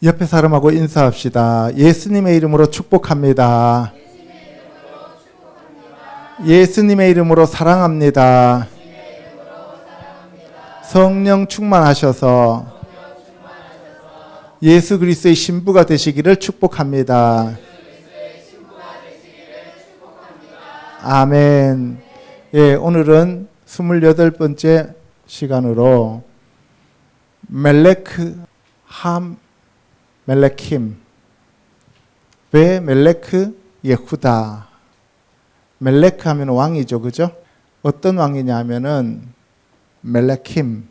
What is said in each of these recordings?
옆에 사람하고 인사합시다. 예수님의 이름으로 축복합니다. 예수님의 이름으로 사랑합니다. 성령 충만하셔서 예수 그리스도의 신부가 되시기를 축복합니다. 아멘. 예, 오늘은 28번째 시간으로 멜레킴. 왜 멜레크 예후다. 멜레크 하면 왕이죠, 그죠? 어떤 왕이냐 하면은 멜레킴,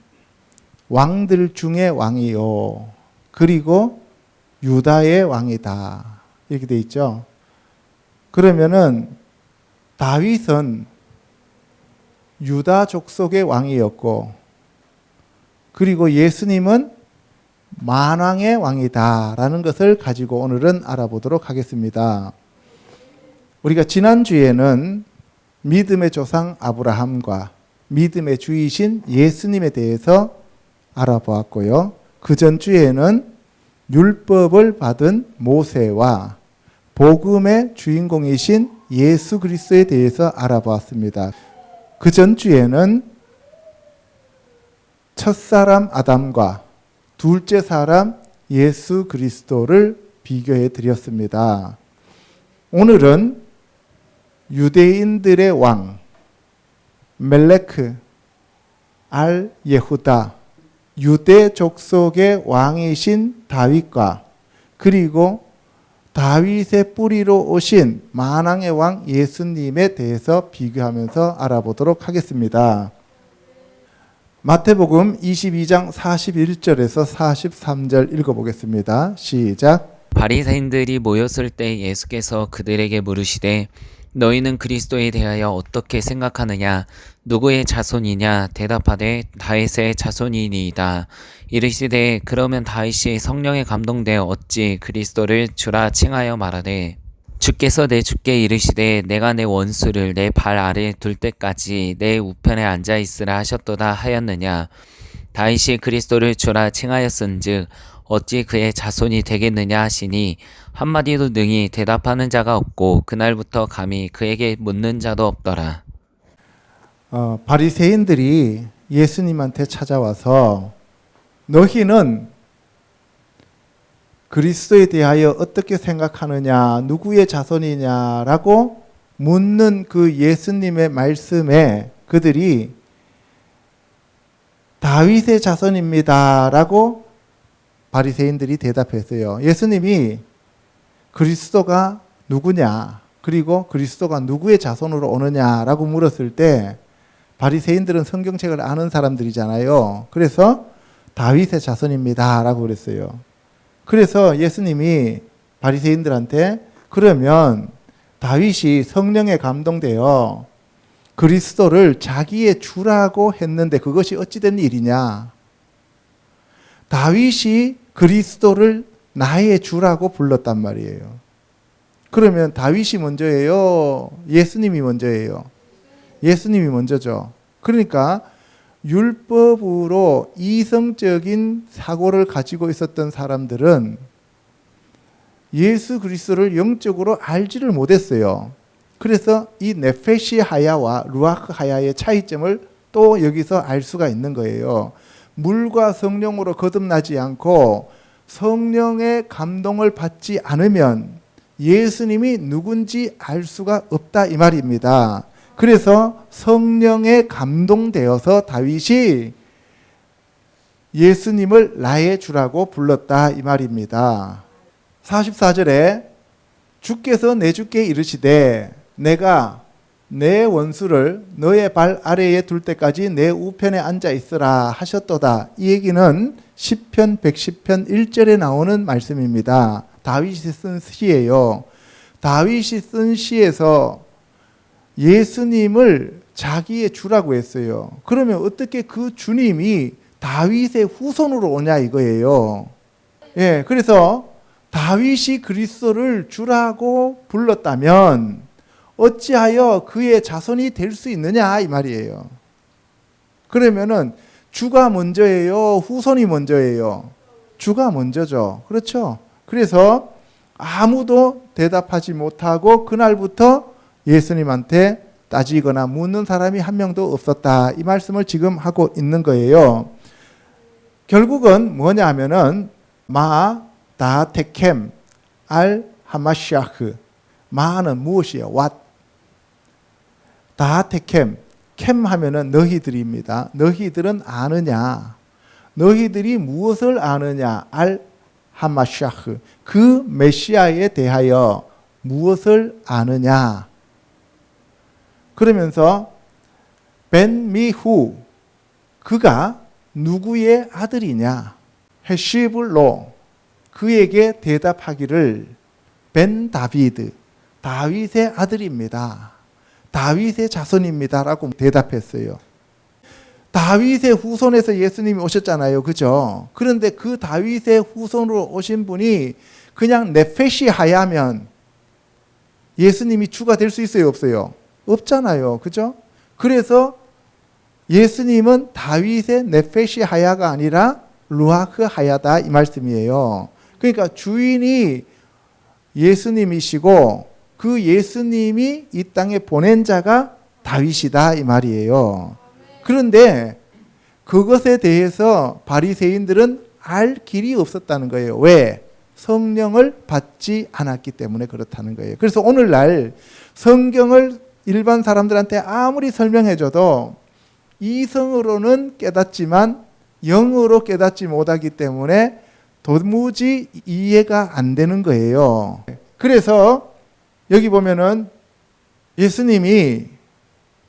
왕들 중에 왕이요. 그리고 유다의 왕이다. 이렇게 돼 있죠. 그러면은 다윗은 유다 족속의 왕이었고, 그리고 예수님은 만왕의 왕이다라는 것을 가지고 오늘은 알아보도록 하겠습니다. 우리가 지난주에는 믿음의 조상 아브라함과 믿음의 주이신 예수님에 대해서 알아보았고요. 그 전주에는 율법을 받은 모세와 복음의 주인공이신 예수 그리스도에 대해서 알아보았습니다. 그 전주에는 첫사람 아담과 둘째 사람 예수 그리스도를 비교해 드렸습니다. 오늘은 유대인들의 왕 멜레크 알 예후다, 유대 족속의 왕이신 다윗과 그리고 다윗의 뿌리로 오신 만왕의 왕 예수님에 대해서 비교하면서 알아보도록 하겠습니다. 마태복음 22장 41절에서 43절 읽어보겠습니다. 시작. 바리새인들이 모였을 때 예수께서 그들에게 물으시되 너희는 그리스도에 대하여 어떻게 생각하느냐? 누구의 자손이냐? 대답하되 다윗의 자손이니이다. 이르시되 그러면 다윗이 성령에 감동되어 어찌 그리스도를 주라 칭하여 말하되 주께서 내 주께 이르시되 내가 내 원수를 내 발 아래 둘 때까지 내 우편에 앉아 있으라 하셨도다 하였느냐? 다윗이 그리스도를 주라 칭하였은즉 어찌 그의 자손이 되겠느냐 하시니 한마디도 능히 대답하는 자가 없고 그날부터 감히 그에게 묻는 자도 없더라. 바리새인들이 예수님한테 찾아와서 너희는 그리스도에 대하여 어떻게 생각하느냐, 누구의 자손이냐라고 묻는 그 예수님의 말씀에 그들이 다윗의 자손입니다라고 바리새인들이 대답했어요. 예수님이 그리스도가 누구냐, 그리고 그리스도가 누구의 자손으로 오느냐라고 물었을 때 바리새인들은 성경책을 아는 사람들이잖아요. 그래서 다윗의 자손입니다라고 그랬어요. 그래서 예수님이 바리새인들한테 그러면 다윗이 성령에 감동되어 그리스도를 자기의 주라고 했는데 그것이 어찌된 일이냐? 다윗이 그리스도를 나의 주라고 불렀단 말이에요. 그러면 다윗이 먼저예요? 예수님이 먼저예요? 예수님이 먼저죠. 그러니까 율법으로 이성적인 사고를 가지고 있었던 사람들은 예수 그리스도를 영적으로 알지를 못했어요. 그래서 이 네페시 하야와 루아흐 하야의 차이점을 또 여기서 알 수가 있는 거예요. 물과 성령으로 거듭나지 않고 성령의 감동을 받지 않으면 예수님이 누군지 알 수가 없다 이 말입니다. 그래서 성령에 감동되어서 다윗이 예수님을 나의 주라고 불렀다 이 말입니다. 44절에 주께서 내 주께 이르시되 내가 내 원수를 너의 발 아래에 둘 때까지 내 우편에 앉아 있으라 하셨도다. 이 얘기는 시편 110편 1절에 나오는 말씀입니다. 다윗이 쓴 시예요. 다윗이 쓴 시에서 예수님을 자기의 주라고 했어요. 그러면 어떻게 그 주님이 다윗의 후손으로 오냐 이거예요. 예, 그래서 다윗이 그리스도를 주라고 불렀다면 어찌하여 그의 자손이 될 수 있느냐 이 말이에요. 그러면은 주가 먼저예요? 후손이 먼저예요? 주가 먼저죠. 그렇죠? 그래서 아무도 대답하지 못하고 그날부터 예수님한테 따지거나 묻는 사람이 한 명도 없었다. 이 말씀을 지금 하고 있는 거예요. 결국은 뭐냐 하면은 마 다테켐 알 하마시아흐. 마는 무엇이에요? 왓. 다테켐. 캠 하면은 너희들입니다. 너희들은 아느냐? 너희들이 무엇을 아느냐? 알 하마시아흐. 그 메시아에 대하여 무엇을 아느냐? 그러면서 벤 미후. 그가 누구의 아들이냐? 헤시블로. 그에게 대답하기를 벤 다비드. 다윗의 아들입니다. 다윗의 자손입니다라고 대답했어요. 다윗의 후손에서 예수님이 오셨잖아요. 그죠? 그런데 그 다윗의 후손으로 오신 분이 그냥 네페시 하야면 예수님이 주가 될 수 있어요? 없어요? 없잖아요. 그죠? 그래서 예수님은 다윗의 네페시 하야가 아니라 루아흐 하야다 이 말씀이에요. 그러니까 주인이 예수님이시고 그 예수님이 이 땅에 보낸 자가 다윗이다 이 말이에요. 그런데 그것에 대해서 바리새인들은 알 길이 없었다는 거예요. 왜? 성령을 받지 않았기 때문에 그렇다는 거예요. 그래서 오늘날 성경을 일반 사람들한테 아무리 설명해줘도 이성으로는 깨닫지만 영으로 깨닫지 못하기 때문에 도무지 이해가 안 되는 거예요. 그래서 여기 보면은 예수님이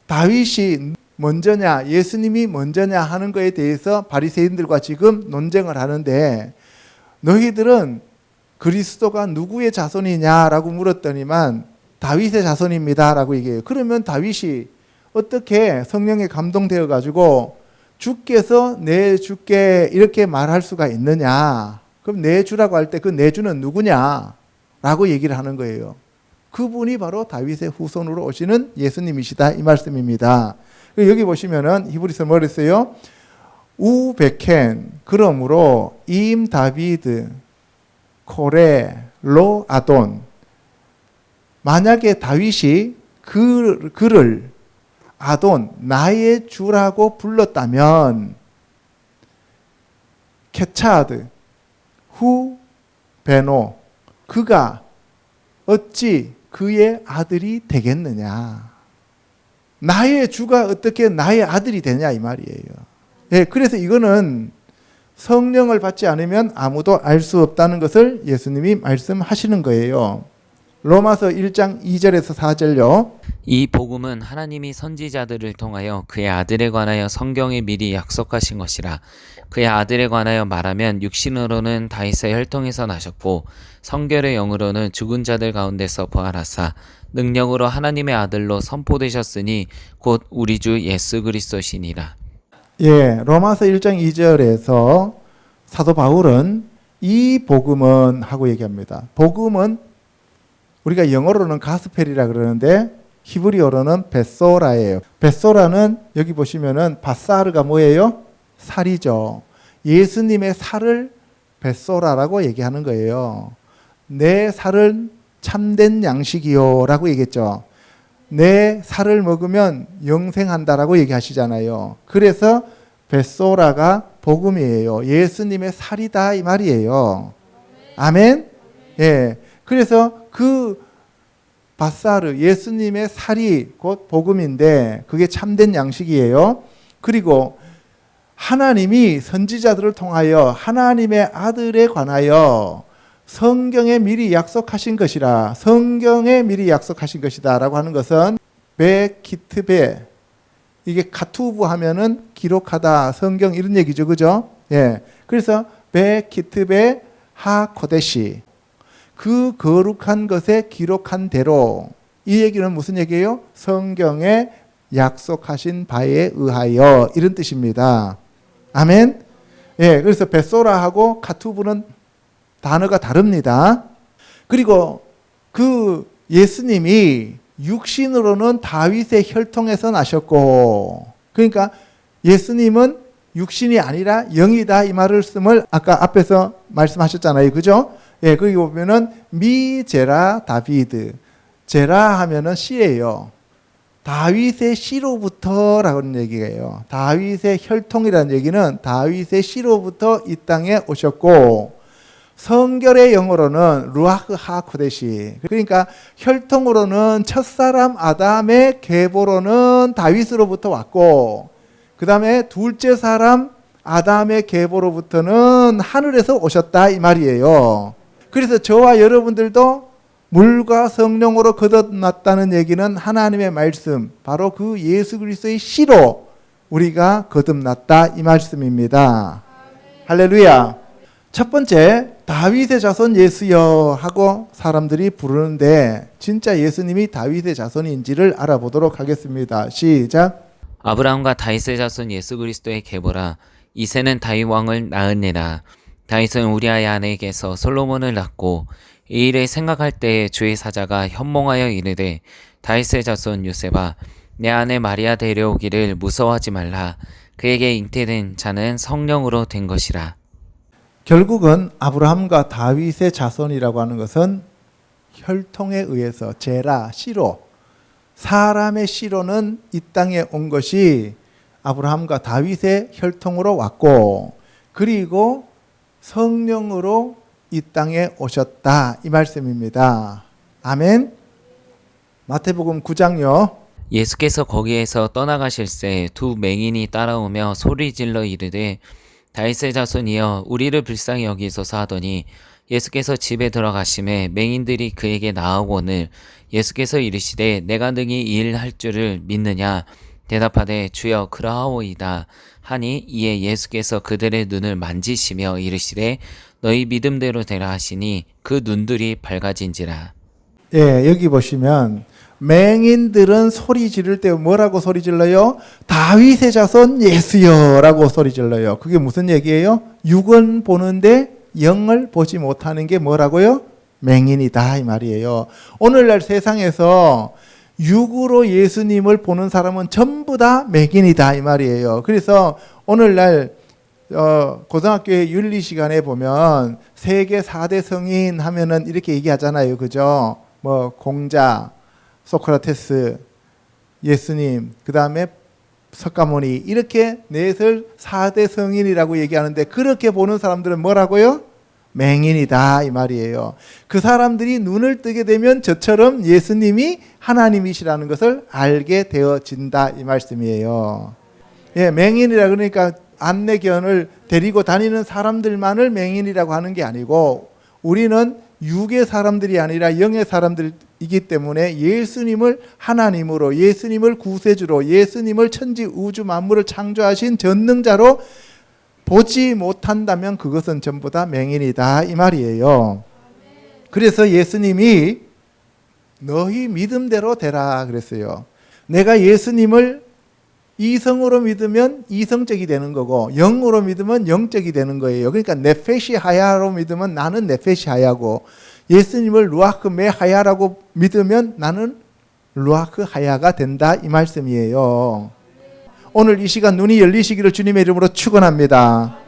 다윗이 먼저냐 예수님이 먼저냐 하는 거에 대해서 바리새인들과 지금 논쟁을 하는데 너희들은 그리스도가 누구의 자손이냐라고 물었더니만 다윗의 자손입니다라고 얘기해요. 그러면 다윗이 어떻게 성령에 감동되어 가지고 주께서 내 주께 이렇게 말할 수가 있느냐? 그럼 내 주라고 할 때 그 내 주는 누구냐라고 얘기를 하는 거예요. 그분이 바로 다윗의 후손으로 오시는 예수님이시다 이 말씀입니다. 여기 보시면은 히브리서 뭐를 써요? 우베켄 그러므로 임 다비드 코레 로 아돈. 만약에 다윗이 그를 아돈 나의 주라고 불렀다면 케차드 후 베노 그가 어찌 그의 아들이 되겠느냐. 나의 주가 어떻게 나의 아들이 되냐 이 말이에요. 예, 그래서 이거는 성령을 받지 않으면 아무도 알 수 없다는 것을 예수님이 말씀하시는 거예요. 로마서 1장 2절에서 4절요. 이 복음은 하나님이 선지자들을 통하여 그의 아들에 관하여 성경에 미리 약속하신 것이라. 그의 아들에 관하여 말하면 육신으로는 다윗의 혈통에서 나셨고 성결의 영으로는 죽은 자들 가운데서 부활하사 능력으로 하나님의 아들로 선포되셨으니 곧 우리 주 예수 그리스도시니라. 예, 로마서 1장 2절에서 사도 바울은 이 복음은 하고 얘기합니다. 복음은 우리가 영어로는 가스펠이라 그러는데 히브리어로는 베소라예요. 베소라는 여기 보시면은 바사르가 뭐예요? 살이죠. 예수님의 살을 베소라라고 얘기하는 거예요. 내 살은 참된 양식이요 라고 얘기했죠. 내 살을 먹으면 영생한다라고 얘기하시잖아요. 그래서 베소라가 복음이에요. 예수님의 살이다 이 말이에요. 아멘? 예. 그래서 그 바사르 예수님의 살이 곧 복음인데 그게 참된 양식이에요. 그리고 하나님이 선지자들을 통하여 하나님의 아들에 관하여 성경에 미리 약속하신 것이라. 성경에 미리 약속하신 것이다 라고 하는 것은 베키트베 이게 카투브 하면은 기록하다 성경 이런 얘기죠. 그죠? 예. 그래서 베키트베 하코데시 그 거룩한 것에 기록한 대로 이 얘기는 무슨 얘기예요? 성경에 약속하신 바에 의하여 이런 뜻입니다. 아멘. 예, 그래서 베소라하고 카투브는 단어가 다릅니다. 그리고 그 예수님이 육신으로는 다윗의 혈통에서 나셨고, 그러니까 예수님은 육신이 아니라 영이다 이 말을 씀을 아까 앞에서 말씀하셨잖아요. 그죠? 예, 거기 보면은 미제라 다비드. 제라 하면은 씨예요. 다윗의 씨로부터라는 얘기예요. 다윗의 혈통이라는 얘기는 다윗의 씨로부터 이 땅에 오셨고, 성결의 영어로는 루아흐 하코데시. 그러니까 혈통으로는 첫사람 아담의 계보로는 다윗으로부터 왔고, 그 다음에 둘째 사람 아담의 계보로부터는 하늘에서 오셨다 이 말이에요. 그래서 저와 여러분들도 물과 성령으로 거듭났다는 얘기는 하나님의 말씀, 바로 그 예수 그리스도의 씨로 우리가 거듭났다 이 말씀입니다. 할렐루야. 첫 번째, 다윗의 자손 예수여 하고 사람들이 부르는데 진짜 예수님이 다윗의 자손인지를 알아보도록 하겠습니다. 시작. 아브라함과 다윗의 자손 예수 그리스도의 계보라. 이새는 다윗 왕을 낳으니라. 다윗은 우리아의 아내에게서 솔로몬을 낳고 이 일을 생각할 때에 주의 사자가 현몽하여 이르되 다윗의 자손 요셉아 내 아내 마리아 데려오기를 무서워하지 말라. 그에게 잉태된 자는 성령으로 된 것이라. 결국은 아브라함과 다윗의 자손이라고 하는 것은 혈통에 의해서 제라, 씨로, 사람의 씨로는 이 땅에 온 것이 아브라함과 다윗의 혈통으로 왔고, 그리고 성령으로 이 땅에 오셨다 이 말씀입니다. 아멘. 마태복음 9장요. 예수께서 거기에서 떠나가실새 두 맹인이 따라오며 소리질러 이르되 다윗의 자손이여 우리를 불쌍히 여기소서 하더니 예수께서 집에 들어가심에 맹인들이 그에게 나아오거늘 예수께서 이르시되 내가 능히 이 일 할 줄을 믿느냐 대답하되 주여 그러하오이다 하니 이에 예수께서 그들의 눈을 만지시며 이르시되 너희 믿음대로 되라 하시니 그 눈들이 밝아진지라. 예, 여기 보시면 맹인들은 소리 지를 때 뭐라고 소리 질러요? 다윗의 자손 예수여라고 소리 질러요. 그게 무슨 얘기예요? 육은 보는데 영을 보지 못하는 게 뭐라고요? 맹인이다 이 말이에요. 오늘날 세상에서 육으로 예수님을 보는 사람은 전부 다 맹인이다 이 말이에요. 그래서 오늘날 고등학교의 윤리 시간에 보면 세계 4대 성인 하면은 이렇게 얘기하잖아요. 그죠? 뭐 공자, 소크라테스, 예수님, 그 다음에 석가모니 이렇게 넷을 4대 성인이라고 얘기하는데 그렇게 보는 사람들은 뭐라고요? 맹인이다 이 말이에요. 그 사람들이 눈을 뜨게 되면 저처럼 예수님이 하나님이시라는 것을 알게 되어진다 이 말씀이에요. 예, 맹인이라 그러니까 안내견을 데리고 다니는 사람들만을 맹인이라고 하는 게 아니고 우리는 육의 사람들이 아니라 영의 사람들이기 때문에 예수님을 하나님으로, 예수님을 구세주로, 예수님을 천지 우주 만물을 창조하신 전능자로 보지 못한다면 그것은 전부 다 맹인이다 이 말이에요. 그래서 예수님이 너희 믿음대로 되라 그랬어요. 내가 예수님을 이성으로 믿으면 이성적이 되는 거고 영으로 믿으면 영적이 되는 거예요. 그러니까 네페시 하야로 믿으면 나는 네페시 하야고 예수님을 루아크 메 하야라고 믿으면 나는 루아크 하야가 된다 이 말씀이에요. 오늘 이 시간 눈이 열리시기를 주님의 이름으로 축원합니다.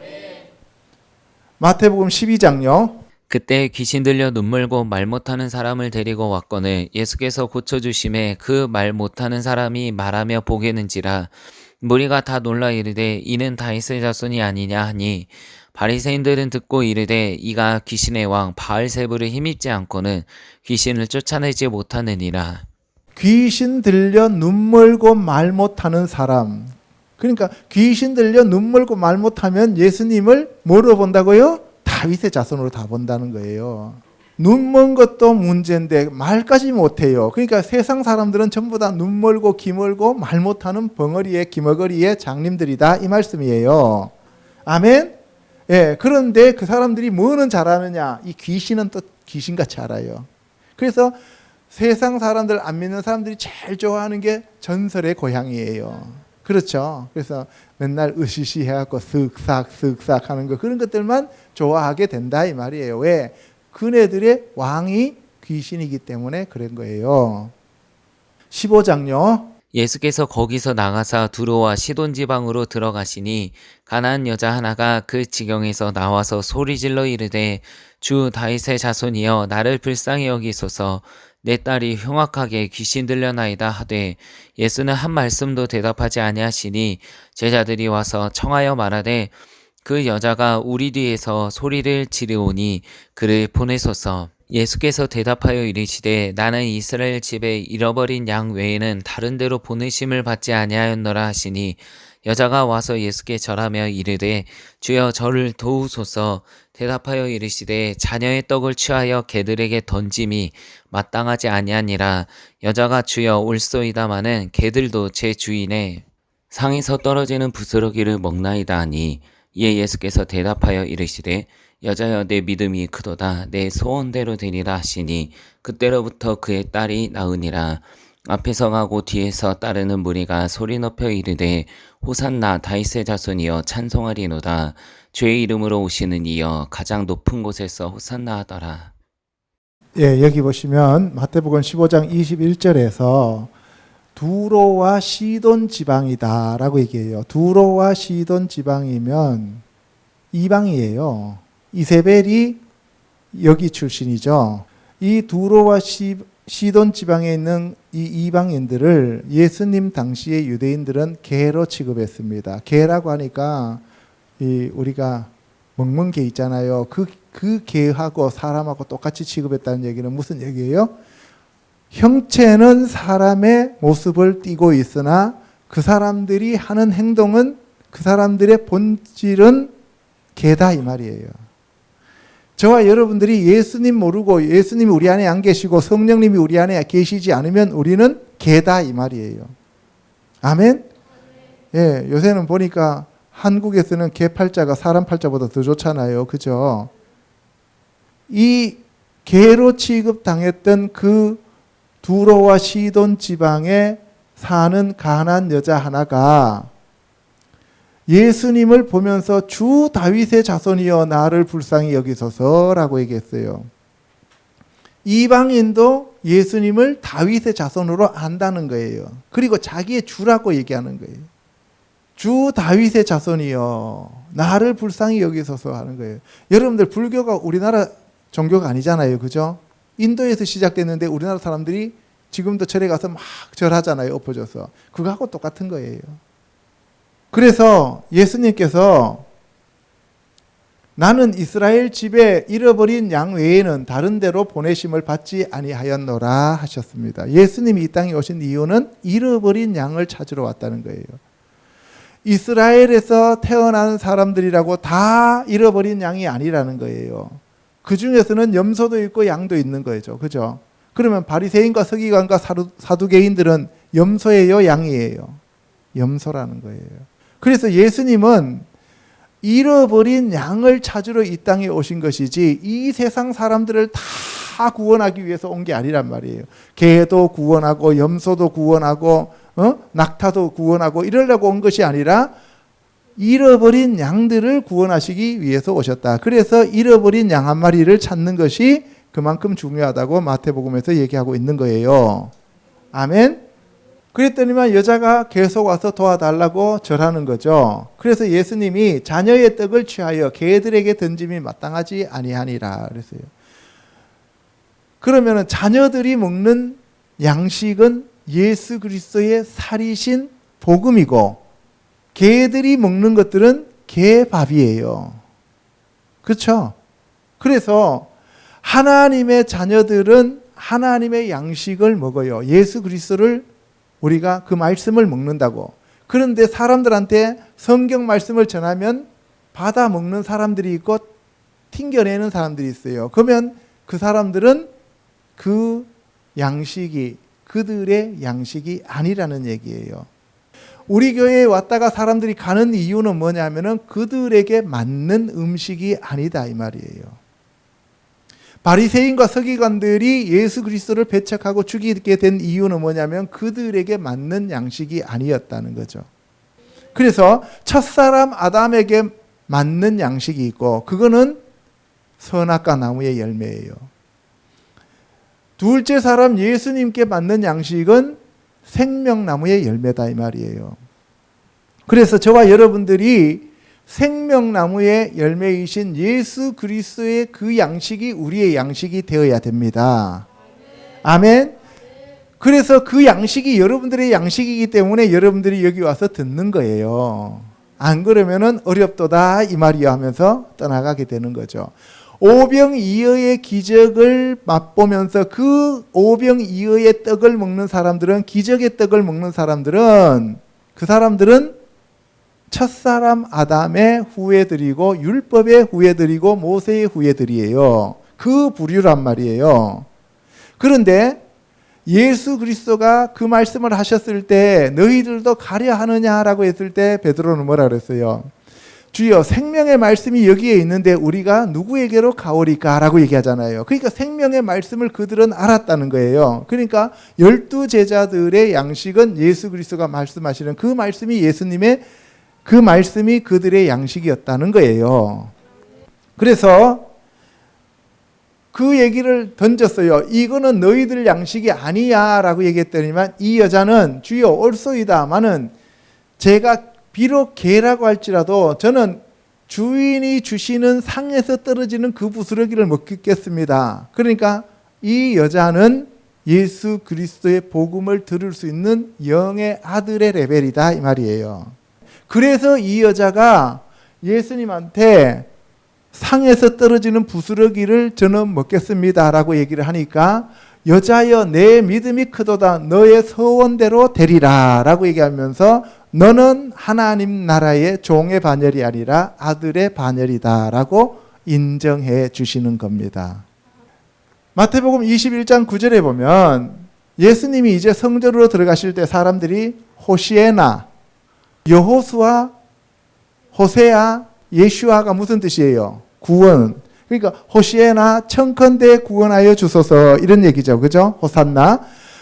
마태복음 12장요. 그때 귀신 들려 눈물고 말 못하는 사람을 데리고 왔거늘 예수께서 고쳐주심에 그 말 못하는 사람이 말하며 보게는지라 무리가 다 놀라 이르되 이는 다윗의 자손이 아니냐 하니 바리새인들은 듣고 이르되 이가 귀신의 왕 바알세불을 힘입지 않고는 귀신을 쫓아내지 못하느니라. 귀신 들려 눈멀고 말 못하는 사람. 그러니까 귀신 들려 눈멀고 말 못하면 예수님을 뭐로 본다고요? 다윗의 자손으로 다 본다는 거예요. 눈먼 것도 문제인데 말까지 못해요. 그러니까 세상 사람들은 전부 다 눈멀고 귀멀고 말 못하는 벙어리의 귀머거리의 장님들이다 이 말씀이에요. 아멘. 예, 그런데 그 사람들이 뭐는 잘하느냐? 이 귀신은 또 귀신같이 알아요. 그래서 세상 사람들 안 믿는 사람들이 제일 좋아하는 게 전설의 고향이에요. 그렇죠. 그래서 맨날 으시시 해갖고 쓱싹 하는 거 그런 것들만 좋아하게 된다 이 말이에요. 왜? 그네들의 왕이 귀신이기 때문에 그런 거예요. 15장요. 예수께서 거기서 나가사 두로와 시돈 지방으로 들어가시니 가나안 여자 하나가 그 지경에서 나와서 소리질러 이르되 주 다윗의 자손이여 나를 불쌍히 여기소서 내 딸이 흉악하게 귀신 들려나이다 하되 예수는 한 말씀도 대답하지 아니하시니 제자들이 와서 청하여 말하되 그 여자가 우리 뒤에서 소리를 지르오니 그를 보내소서. 예수께서 대답하여 이르시되 나는 이스라엘 집에 잃어버린 양 외에는 다른 데로 보내심을 받지 아니하였노라 하시니 여자가 와서 예수께 절하며 이르되 주여 저를 도우소서. 대답하여 이르시되 자녀의 떡을 취하여 개들에게 던짐이 마땅하지 아니하니라. 여자가 주여 올소이다마는 개들도 제 주인의 상에서 떨어지는 부스러기를 먹나이다 하니 이에 예수께서 대답하여 이르시되 여자여 내 믿음이 크도다 내 소원대로 되리라 하시니 그때로부터 그의 딸이 나으니라. 앞에서 가고 뒤에서 따르는 무리가 소리 높여 이르되 호산나 다윗의 자손이여 찬송하리로다. 주의 이름으로 오시는 이여 가장 높은 곳에서 호산나 하더라. 예, 여기 보시면 마태복음 15장 21절에서 두로와 시돈 지방이다라고 얘기해요. 두로와 시돈 지방이면 이방이에요. 이세벨이 여기 출신이죠. 이 두로와 시돈 지방에 있는 이 이방인들을 예수님 당시의 유대인들은 개로 취급했습니다. 개라고 하니까 우리가 먹는 개 있잖아요. 그 개하고 사람하고 똑같이 취급했다는 얘기는 무슨 얘기예요? 형체는 사람의 모습을 띠고 있으나 그 사람들이 하는 행동은 그 사람들의 본질은 개다 이 말이에요. 저와 여러분들이 예수님 모르고 예수님이 우리 안에 안 계시고 성령님이 우리 안에 계시지 않으면 우리는 개다 이 말이에요. 아멘? 예, 요새는 보니까 한국에서는 개 팔자가 사람 팔자보다 더 좋잖아요. 그죠? 이 개로 취급당했던 그 두로와 시돈 지방에 사는 가난한 여자 하나가 예수님을 보면서 주 다윗의 자손이여 나를 불쌍히 여기소서라고 얘기했어요. 이방인도 예수님을 다윗의 자손으로 안다는 거예요. 그리고 자기의 주라고 얘기하는 거예요. 주 다윗의 자손이여 나를 불쌍히 여기소서 하는 거예요. 여러분들 불교가 우리나라 종교가 아니잖아요. 그죠? 인도에서 시작됐는데 우리나라 사람들이 지금도 절에 가서 막 절하잖아요. 엎어져서. 그거하고 똑같은 거예요. 그래서 예수님께서 나는 이스라엘 집에 잃어버린 양 외에는 다른 데로 보내심을 받지 아니하였노라 하셨습니다. 예수님이 이 땅에 오신 이유는 잃어버린 양을 찾으러 왔다는 거예요. 이스라엘에서 태어난 사람들이라고 다 잃어버린 양이 아니라는 거예요. 그 중에서는 염소도 있고 양도 있는 거죠. 그죠? 그러면 바리새인과 서기관과 사두개인들은 염소예요, 양이에요? 염소라는 거예요. 그래서 예수님은 잃어버린 양을 찾으러 이 땅에 오신 것이지 이 세상 사람들을 다 구원하기 위해서 온 게 아니란 말이에요. 개도 구원하고 염소도 구원하고 낙타도 구원하고 이러려고 온 것이 아니라 잃어버린 양들을 구원하시기 위해서 오셨다. 그래서 잃어버린 양 한 마리를 찾는 것이 그만큼 중요하다고 마태복음에서 얘기하고 있는 거예요. 아멘. 그랬더니만 여자가 계속 와서 도와달라고 절하는 거죠. 그래서 예수님이 자녀의 떡을 취하여 개들에게 던짐이 마땅하지 아니하니라 그랬어요. 그러면 자녀들이 먹는 양식은 예수 그리스도의 살이신 복음이고 개들이 먹는 것들은 개밥이에요. 그렇죠? 그래서 하나님의 자녀들은 하나님의 양식을 먹어요. 예수 그리스도를 우리가 그 말씀을 먹는다고. 그런데 사람들한테 성경 말씀을 전하면 받아 먹는 사람들이 있고 튕겨내는 사람들이 있어요. 그러면 그 사람들은 그 양식이 그들의 양식이 아니라는 얘기예요. 우리 교회에 왔다가 사람들이 가는 이유는 뭐냐면은 그들에게 맞는 음식이 아니다 이 말이에요. 바리새인과 서기관들이 예수 그리스도를 배척하고 죽이게 된 이유는 뭐냐면 그들에게 맞는 양식이 아니었다는 거죠. 그래서 첫사람 아담에게 맞는 양식이 있고 그거는 선악과 나무의 열매예요. 둘째 사람 예수님께 맞는 양식은 생명나무의 열매다 이 말이에요. 그래서 저와 여러분들이 생명나무의 열매이신 예수 그리스도의 그 양식이 우리의 양식이 되어야 됩니다. 아멘. 그래서 그 양식이 여러분들의 양식이기 때문에 여러분들이 여기 와서 듣는 거예요. 안 그러면은 어렵도다 이 말이야 하면서 떠나가게 되는 거죠. 오병이어의 기적을 맛보면서 그 오병이어의 떡을 먹는 사람들은, 기적의 떡을 먹는 사람들은, 그 사람들은 첫사람 아담의 후예들이고 율법의 후예들이고 모세의 후예들이에요. 그 부류란 말이에요. 그런데 예수 그리스도가 그 말씀을 하셨을 때 너희들도 가려 하느냐라고 했을 때 베드로는 뭐라 그랬어요? 주여, 생명의 말씀이 여기에 있는데 우리가 누구에게로 가오리까? 라고 얘기하잖아요. 그러니까 생명의 말씀을 그들은 알았다는 거예요. 그러니까 12제자들의 양식은 예수 그리스도가 말씀하시는 그 말씀이 예수님의 그 말씀이 그들의 양식이었다는 거예요. 그래서 그 얘기를 던졌어요. 이거는 너희들 양식이 아니야 라고 얘기했더니만 이 여자는 주여 옳소이다마는 제가 비록 개라고 할지라도 저는 주인이 주시는 상에서 떨어지는 그 부스러기를 먹겠습니다. 그러니까 이 여자는 예수 그리스도의 복음을 들을 수 있는 영의 아들의 레벨이다 이 말이에요. 그래서 이 여자가 예수님한테 상에서 떨어지는 부스러기를 저는 먹겠습니다 라고 얘기를 하니까 여자여 내 믿음이 크도다 너의 서원대로 되리라 라고 얘기하면서 너는 하나님 나라의 종의 반열이 아니라 아들의 반열이다 라고 인정해 주시는 겁니다. 마태복음 21장 9절에 보면 예수님이 이제 성전으로 들어가실 때 사람들이 호시에나, 여호수아, 호세아, 예슈아가 무슨 뜻이에요? 구원. 그러니까 호시에나 청컨대 구원하여 주소서 이런 얘기죠. 그죠? 호산나.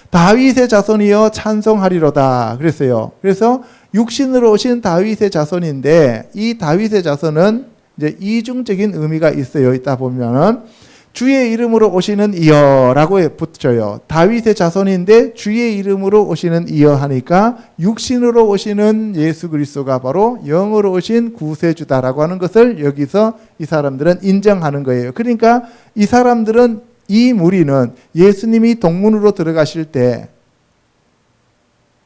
다윗의 자손이여 찬송하리로다 그랬어요. 그래서 육신으로 오신 다윗의 자손인데 이 다윗의 자손은 이제 이중적인 의미가 있어요. 이따 보면은 주의 이름으로 오시는 이여라고 붙여요. 다윗의 자손인데 주의 이름으로 오시는 이여 하니까 육신으로 오시는 예수 그리스도가 바로 영으로 오신 구세주다라고 하는 것을 여기서 이 사람들은 인정하는 거예요. 그러니까 이 사람들은, 이 무리는 예수님이 동문으로 들어가실 때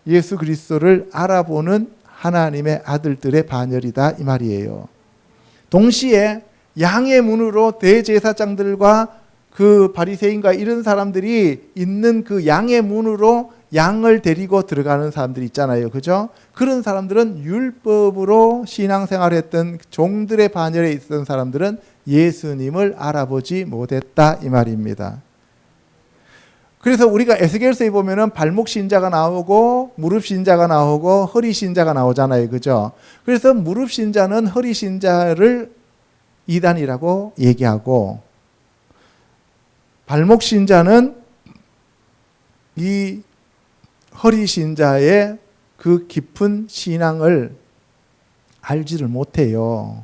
예수 그리스도를 알아보는 하나님의 아들들의 반열이다 이 말이에요. 동시에 양의 문으로 대제사장들과 그 바리새인과 이런 사람들이 있는 그 양의 문으로 양을 데리고 들어가는 사람들이 있잖아요. 그죠? 그런 사람들은 율법으로 신앙생활했던 종들의 반열에 있던 사람들은 예수님을 알아보지 못했다 이 말입니다. 그래서 우리가 에스겔서에 보면은 발목 신자가 나오고 무릎 신자가 나오고 허리 신자가 나오잖아요. 그죠? 그래서 무릎 신자는 허리 신자를 이단이라고 얘기하고 발목 신자는 이 허리 신자의 그 깊은 신앙을 알지를 못해요.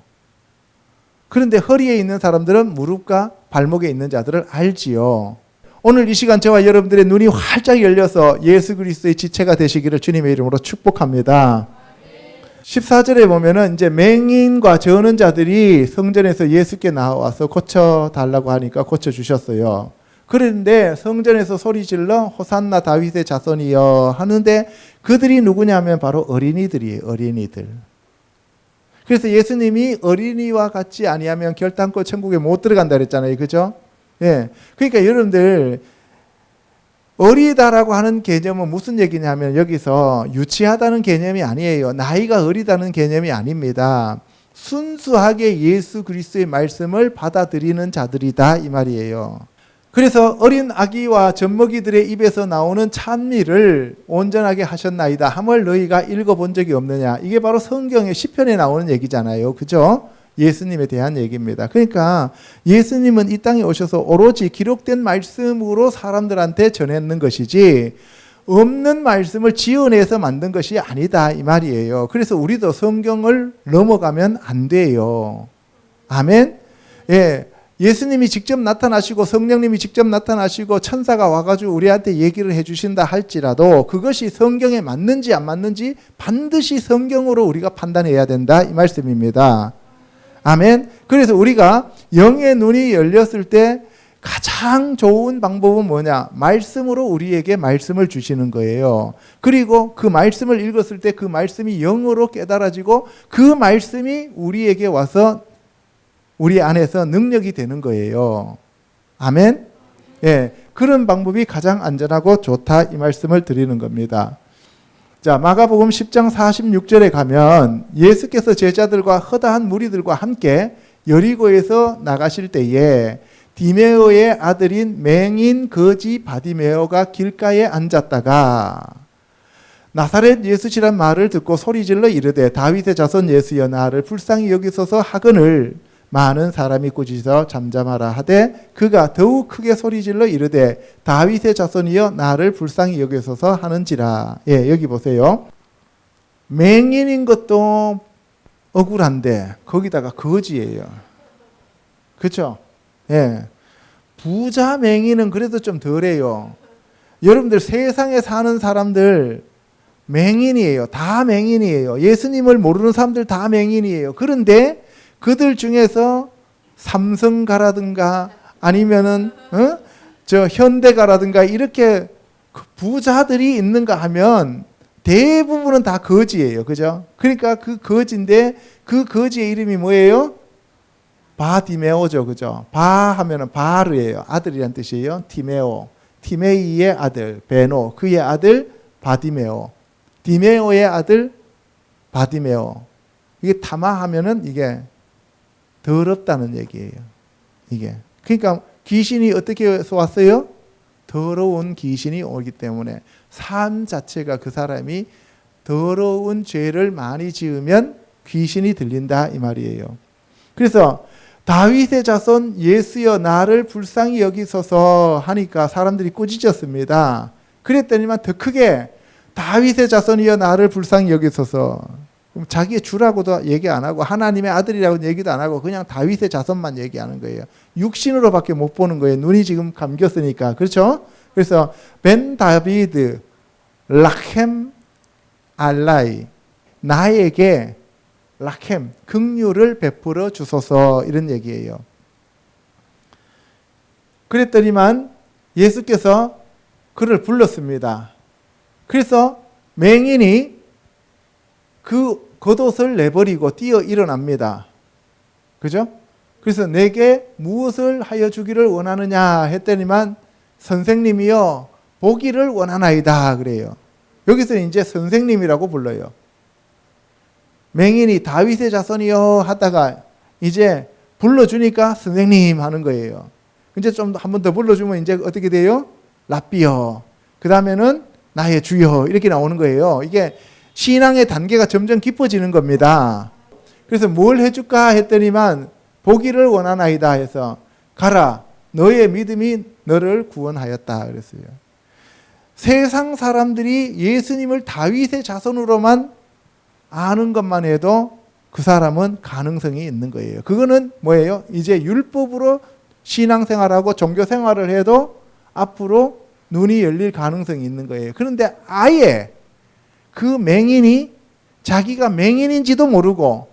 그런데 허리에 있는 사람들은 무릎과 발목에 있는 자들을 알지요. 오늘 이 시간 저와 여러분들의 눈이 활짝 열려서 예수 그리스도의 지체가 되시기를 주님의 이름으로 축복합니다. 14절에 보면은 이제 맹인과 저는 자들이 성전에서 예수께 나와서 고쳐달라고 하니까 고쳐주셨어요. 그런데 성전에서 소리 질러 호산나 다윗의 자손이여 하는데 그들이 누구냐면 바로 어린이들이에요. 어린이들. 그래서 예수님이 어린이와 같지 아니하면 결단코 천국에 못 들어간다 그랬잖아요. 그죠? 예. 그러니까 여러분들 어리다라고 하는 개념은 무슨 얘기냐면 여기서 유치하다는 개념이 아니에요. 나이가 어리다는 개념이 아닙니다. 순수하게 예수 그리스도의 말씀을 받아들이는 자들이다 이 말이에요. 그래서 어린 아기와 젖먹이들의 입에서 나오는 찬미를 온전하게 하셨나이다 함을 너희가 읽어본 적이 없느냐. 이게 바로 성경의 시편에 나오는 얘기잖아요. 그죠? 예수님에 대한 얘기입니다. 그러니까 예수님은 이 땅에 오셔서 오로지 기록된 말씀으로 사람들한테 전했는 것이지 없는 말씀을 지어내서 만든 것이 아니다 이 말이에요. 그래서 우리도 성경을 넘어가면 안 돼요. 아멘. 예. 예수님이 직접 나타나시고 성령님이 직접 나타나시고 천사가 와가지고 우리한테 얘기를 해주신다 할지라도 그것이 성경에 맞는지 안 맞는지 반드시 성경으로 우리가 판단해야 된다 이 말씀입니다. 아멘. 그래서 우리가 영의 눈이 열렸을 때 가장 좋은 방법은 뭐냐? 말씀으로 우리에게 말씀을 주시는 거예요. 그리고 그 말씀을 읽었을 때 그 말씀이 영으로 깨달아지고 그 말씀이 우리에게 와서 우리 안에서 능력이 되는 거예요. 아멘. 예, 그런 방법이 가장 안전하고 좋다 이 말씀을 드리는 겁니다. 자, 마가복음 10장 46절에 가면 예수께서 제자들과 허다한 무리들과 함께 여리고에서 나가실 때에 디메오의 아들인 맹인 거지 바디메오가 길가에 앉았다가 나사렛 예수시란 말을 듣고 소리질러 이르되 다윗의 자손 예수여 나를 불쌍히 여기소서 하거늘 많은 사람이 꾸짖어 잠잠하라 하되 그가 더욱 크게 소리질러 이르되 다윗의 자손이여 나를 불쌍히 여기소서 하는지라. 예, 여기 보세요. 맹인인 것도 억울한데 거기다가 거지예요. 그렇죠? 예. 부자 맹인은 그래도 좀 덜해요. 여러분들 세상에 사는 사람들 맹인이에요. 다 맹인이에요. 예수님을 모르는 사람들 다 맹인이에요. 그런데 그들 중에서 삼성가라든가 아니면은 저 현대가라든가 이렇게 부자들이 있는가 하면 대부분은 다 거지예요. 그죠? 그러니까 그 거지인데 그 거지의 이름이 뭐예요? 바디메오죠. 그죠? 바 하면은 바르예요. 아들이란 뜻이에요. 티메오. 티메이의 아들 베노. 그의 아들 바디메오. 디메오의 아들 바디메오. 이게 타마 하면은 이게 더럽다는 얘기예요. 이게. 그러니까 귀신이 어떻게 해서 왔어요? 더러운 귀신이 오기 때문에 삶 자체가 그 사람이 더러운 죄를 많이 지으면 귀신이 들린다 이 말이에요. 그래서 다윗의 자손 예수여 나를 불쌍히 여기소서 하니까 사람들이 꾸짖었습니다. 그랬더니만 더 크게 다윗의 자손이여 나를 불쌍히 여기소서. 그럼 자기의 주라고도 얘기 안 하고 하나님의 아들이라고 얘기도 안 하고 그냥 다윗의 자손만 얘기하는 거예요. 육신으로밖에 못 보는 거예요. 눈이 지금 감겼으니까. 그렇죠? 그래서 벤 다비드 라켐 알라이 나에게 라켐 긍휼을 베풀어 주소서 이런 얘기예요. 그랬더니만 예수께서 그를 불렀습니다. 그래서 맹인이 그 겉옷을 내버리고 뛰어 일어납니다. 그죠? 그래서 내게 무엇을 하여 주기를 원하느냐 했더니만 선생님이여 보기를 원하나이다 그래요. 여기서 이제 선생님이라고 불러요. 맹인이 다윗의 자손이여 하다가 이제 불러주니까 선생님 하는 거예요. 이제 좀 한 번 더 불러주면 이제 어떻게 돼요? 랍비여. 그 다음에는 나의 주여 이렇게 나오는 거예요. 이게 신앙의 단계가 점점 깊어지는 겁니다. 그래서 뭘 해줄까 했더니만 보기를 원하나이다 해서 가라 너의 믿음이 너를 구원하였다 그랬어요. 세상 사람들이 예수님을 다윗의 자손으로만 아는 것만 해도 그 사람은 가능성이 있는 거예요. 그거는 뭐예요? 이제 율법으로 신앙생활하고 종교생활을 해도 앞으로 눈이 열릴 가능성이 있는 거예요. 그런데 아예 그 맹인이 자기가 맹인인지도 모르고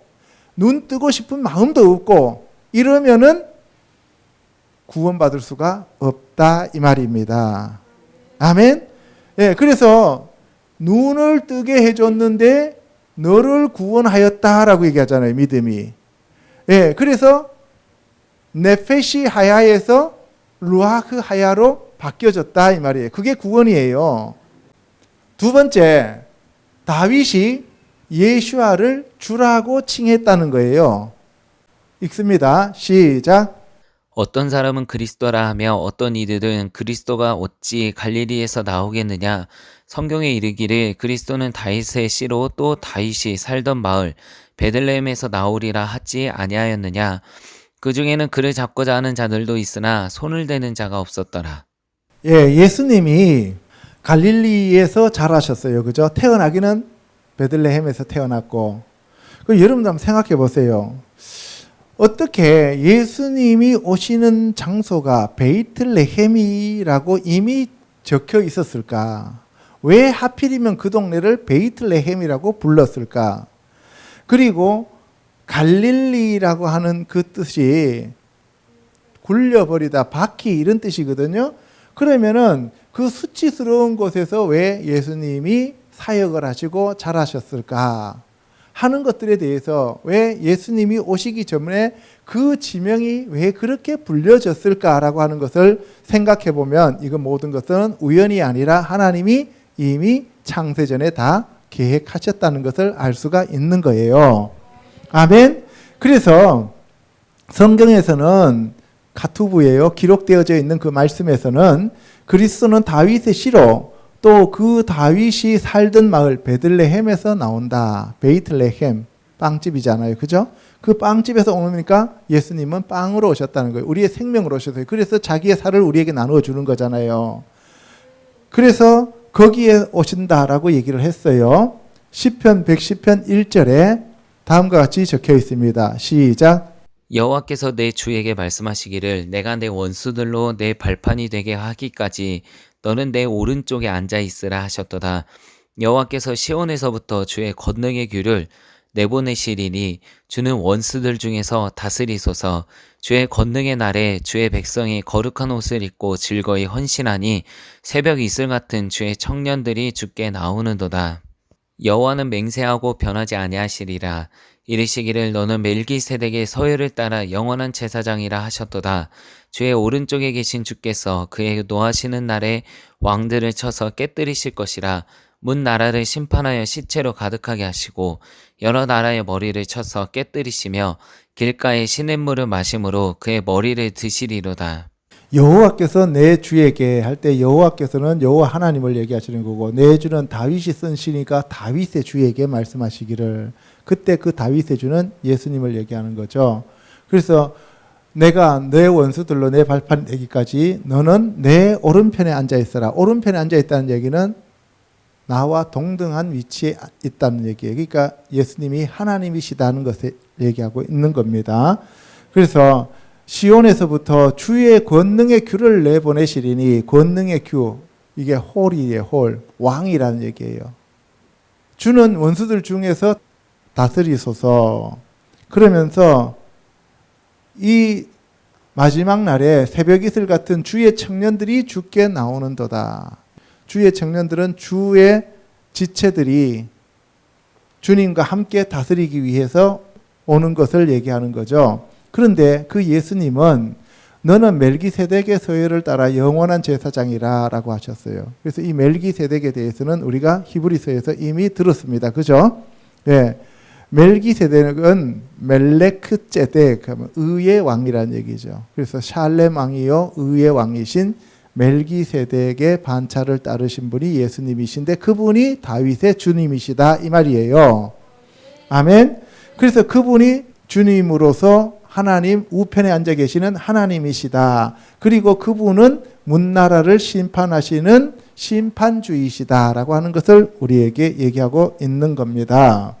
눈 뜨고 싶은 마음도 없고 이러면은 구원받을 수가 없다 이 말입니다. 아멘. 예, 그래서 눈을 뜨게 해줬는데 너를 구원하였다라고 얘기하잖아요. 믿음이. 예, 그래서 네페시 하야에서 루아크 하야로 바뀌어졌다 이 말이에요. 그게 구원이에요. 두 번째, 다윗이 예슈아를 주라고 칭했다는 거예요. 읽습니다. 시작. 어떤 사람은 그리스도라 하며 어떤 이들은 그리스도가 어찌 갈릴리에서 나오겠느냐. 성경에 이르기를 그리스도는 다윗의 씨로 또 다윗이 살던 마을 베들레헴에서 나오리라 하지 아니하였느냐. 그 중에는 그를 잡고자 하는 자들도 있으나 손을 대는 자가 없었더라. 예, 예수님이 갈릴리에서 자라셨어요. 그죠? 태어나기는 베들레헴에서 태어났고. 그럼 여러분들 한번 생각해 보세요. 어떻게 예수님이 오시는 장소가 베이틀레헴이라고 이미 적혀 있었을까? 왜 하필이면 그 동네를 베이틀레헴이라고 불렀을까? 그리고 갈릴리라고 하는 그 뜻이 굴려버리다, 바퀴 이런 뜻이거든요. 그러면은 그 수치스러운 곳에서 왜 예수님이 사역을 하시고 자라셨을까 하는 것들에 대해서, 왜 예수님이 오시기 전에 그 지명이 왜 그렇게 불려졌을까라고 하는 것을 생각해 보면, 이거 모든 것은 우연이 아니라 하나님이 이미 창세전에 다 계획하셨다는 것을 알 수가 있는 거예요. 아멘. 그래서 성경에서는 카투브예요. 기록되어져 있는 그 말씀에서는 그리스도는 다윗의 씨로, 또 그 다윗이 살던 마을 베들레헴에서 나온다. 베이틀레헴, 빵집이잖아요. 그죠? 그 빵집에서 오니까 예수님은 빵으로 오셨다는 거예요. 우리의 생명으로 오셨어요. 그래서 자기의 살을 우리에게 나누어 주는 거잖아요. 그래서 거기에 오신다라고 얘기를 했어요. 시편 110편 1절에 다음과 같이 적혀 있습니다. 시작. 여호와께서 내 주에게 말씀하시기를 내가 내 원수들로 내 발판이 되게 하기까지 너는 내 오른쪽에 앉아 있으라 하셨도다. 여호와께서 시온에서부터 주의 권능의 규를 내보내시리니 주는 원수들 중에서 다스리소서. 주의 권능의 날에 주의 백성이 거룩한 옷을 입고 즐거이 헌신하니 새벽 이슬 같은 주의 청년들이 주께 나오는도다. 여호와는 맹세하고 변하지 아니하시리라. 이르시기를 너는 멜기세덱의 서열을 따라 영원한 제사장이라 하셨도다. 주의 오른쪽에 계신 주께서 그의 노하시는 날에 왕들을 쳐서 깨뜨리실 것이라. 문 나라를 심판하여 시체로 가득하게 하시고 여러 나라의 머리를 쳐서 깨뜨리시며 길가의 시냇물을 마심으로 그의 머리를 드시리로다. 여호와께서 내 주에게 할 때 여호와께서는 여호와 하나님을 얘기하시는 거고, 내 주는 다윗이 쓴 시니까 다윗의 주에게 말씀하시기를, 그때 그 다윗의 주는 예수님을 얘기하는 거죠. 그래서 내가 내 원수들로 내 발판 되기까지 너는 내 오른편에 앉아 있어라. 오른편에 앉아 있다는 얘기는 나와 동등한 위치에 있다는 얘기예요. 그러니까 예수님이 하나님이시다는 것을 얘기하고 있는 겁니다. 그래서 시온에서부터 주의 권능의 규를 내보내시리니, 권능의 규, 이게 홀이에요. 홀, 왕이라는 얘기예요. 주는 원수들 중에서 다스리소서. 그러면서 이 마지막 날에 새벽 이슬 같은 주의 청년들이 주께 나오는도다. 주의 청년들은 주의 지체들이 주님과 함께 다스리기 위해서 오는 것을 얘기하는 거죠. 그런데 그 예수님은 너는 멜기세덱의 서열을 따라 영원한 제사장이라 라고 하셨어요. 그래서 이 멜기세덱에 대해서는 우리가 히브리서에서 이미 들었습니다. 그죠? 예. 멜기세덱은 멜레크ጼ덱, 의의 왕이라는 얘기죠. 그래서 샬렘 왕이요 의의 왕이신 멜기세덱의 반차를 따르신 분이 예수님이신데, 그분이 다윗의 주님이시다 이 말이에요. 아멘. 그래서 그분이 주님으로서 하나님 우편에 앉아 계시는 하나님이시다. 그리고 그분은 문나라를 심판하시는 심판주이시다라고 하는 것을 우리에게 얘기하고 있는 겁니다.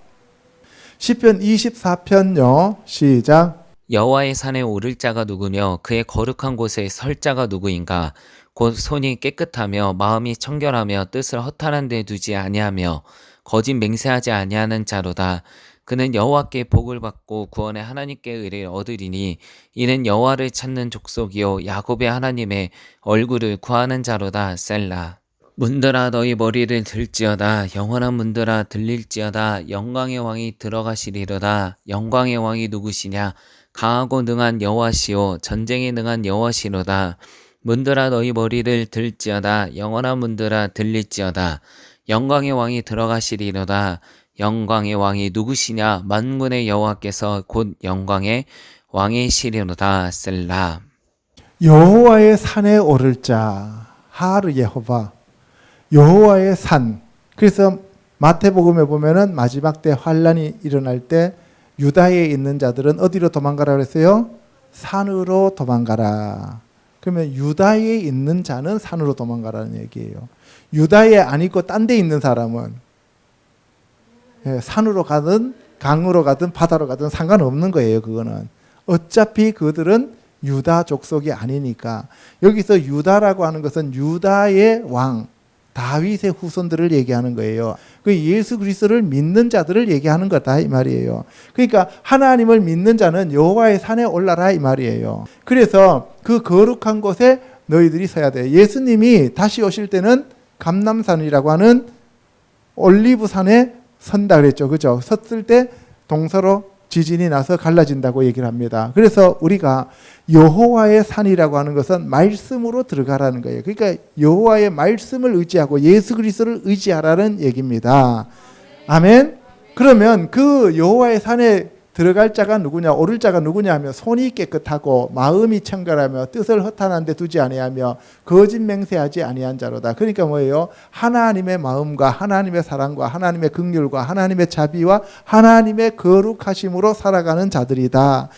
시편 24편요. 시작. 여호와의 산에 오를 자가 누구며 그의 거룩한 곳에 설 자가 누구인가? 곧 손이 깨끗하며 마음이 청결하며 뜻을 허탄한 데 두지 아니하며 거짓 맹세하지 아니하는 자로다. 그는 여호와께 복을 받고 구원의 하나님께 의를 얻으리니 이는 여호와를 찾는 족속이요 야곱의 하나님의 얼굴을 구하는 자로다. 셀라. 문들아 너희 머리를 들지어다. 영원한 문들아 들릴지어다. 영광의 왕이 들어가시리로다. 영광의 왕이 누구시냐? 강하고 능한 여호와시요 전쟁에 능한 여호와시로다. 문들아 너희 머리를 들지어다. 영원한 문들아 들릴지어다. 영광의 왕이 들어가시리로다. 영광의 왕이 누구시냐? 만군의 여호와께서 곧 영광의 왕이시리로다. 셀라. 여호와의 산에 오를 자, 하르 예호바, 여호와의 산. 그래서 마태복음에 보면은 마지막 때 환란이 일어날 때 유다에 있는 자들은 어디로 도망가라 그랬어요? 산으로 도망가라. 그러면 유다에 있는 자는 산으로 도망가라는 얘기예요. 유다에 안 있고 딴 데 있는 사람은 산으로 가든 강으로 가든 바다로 가든 상관없는 거예요. 그거는 어차피 그들은 유다 족속이 아니니까. 여기서 유다라고 하는 것은 유다의 왕 다윗의 후손들을 얘기하는 거예요. 그 예수 그리스도를 믿는 자들을 얘기하는 거다 이 말이에요. 그러니까 하나님을 믿는 자는 여호와의 산에 올라라 이 말이에요. 그래서 그 거룩한 곳에 너희들이 서야 돼. 예수님이 다시 오실 때는 감람산이라고 하는 올리브산에 선다 그랬죠. 그죠? 섰을 때 동서로 지진이 나서 갈라진다고 얘기를 합니다. 그래서 우리가 여호와의 산이라고 하는 것은 말씀으로 들어가라는 거예요. 그러니까 여호와의 말씀을 의지하고 예수 그리스도를 의지하라는 얘기입니다. 아멘. 그러면 그 여호와의 산에 들어갈 자가 누구냐, 오를 자가 누구냐 하면 손이 깨끗하고 마음이 청결하며 뜻을 허탄한 데 두지 아니하며 거짓 맹세하지 아니한 자로다. 그러니까 뭐예요? 하나님의 마음과 하나님의 사랑과 하나님의 긍휼과 하나님의 자비와 하나님의 거룩하심으로 살아가는 자들이다.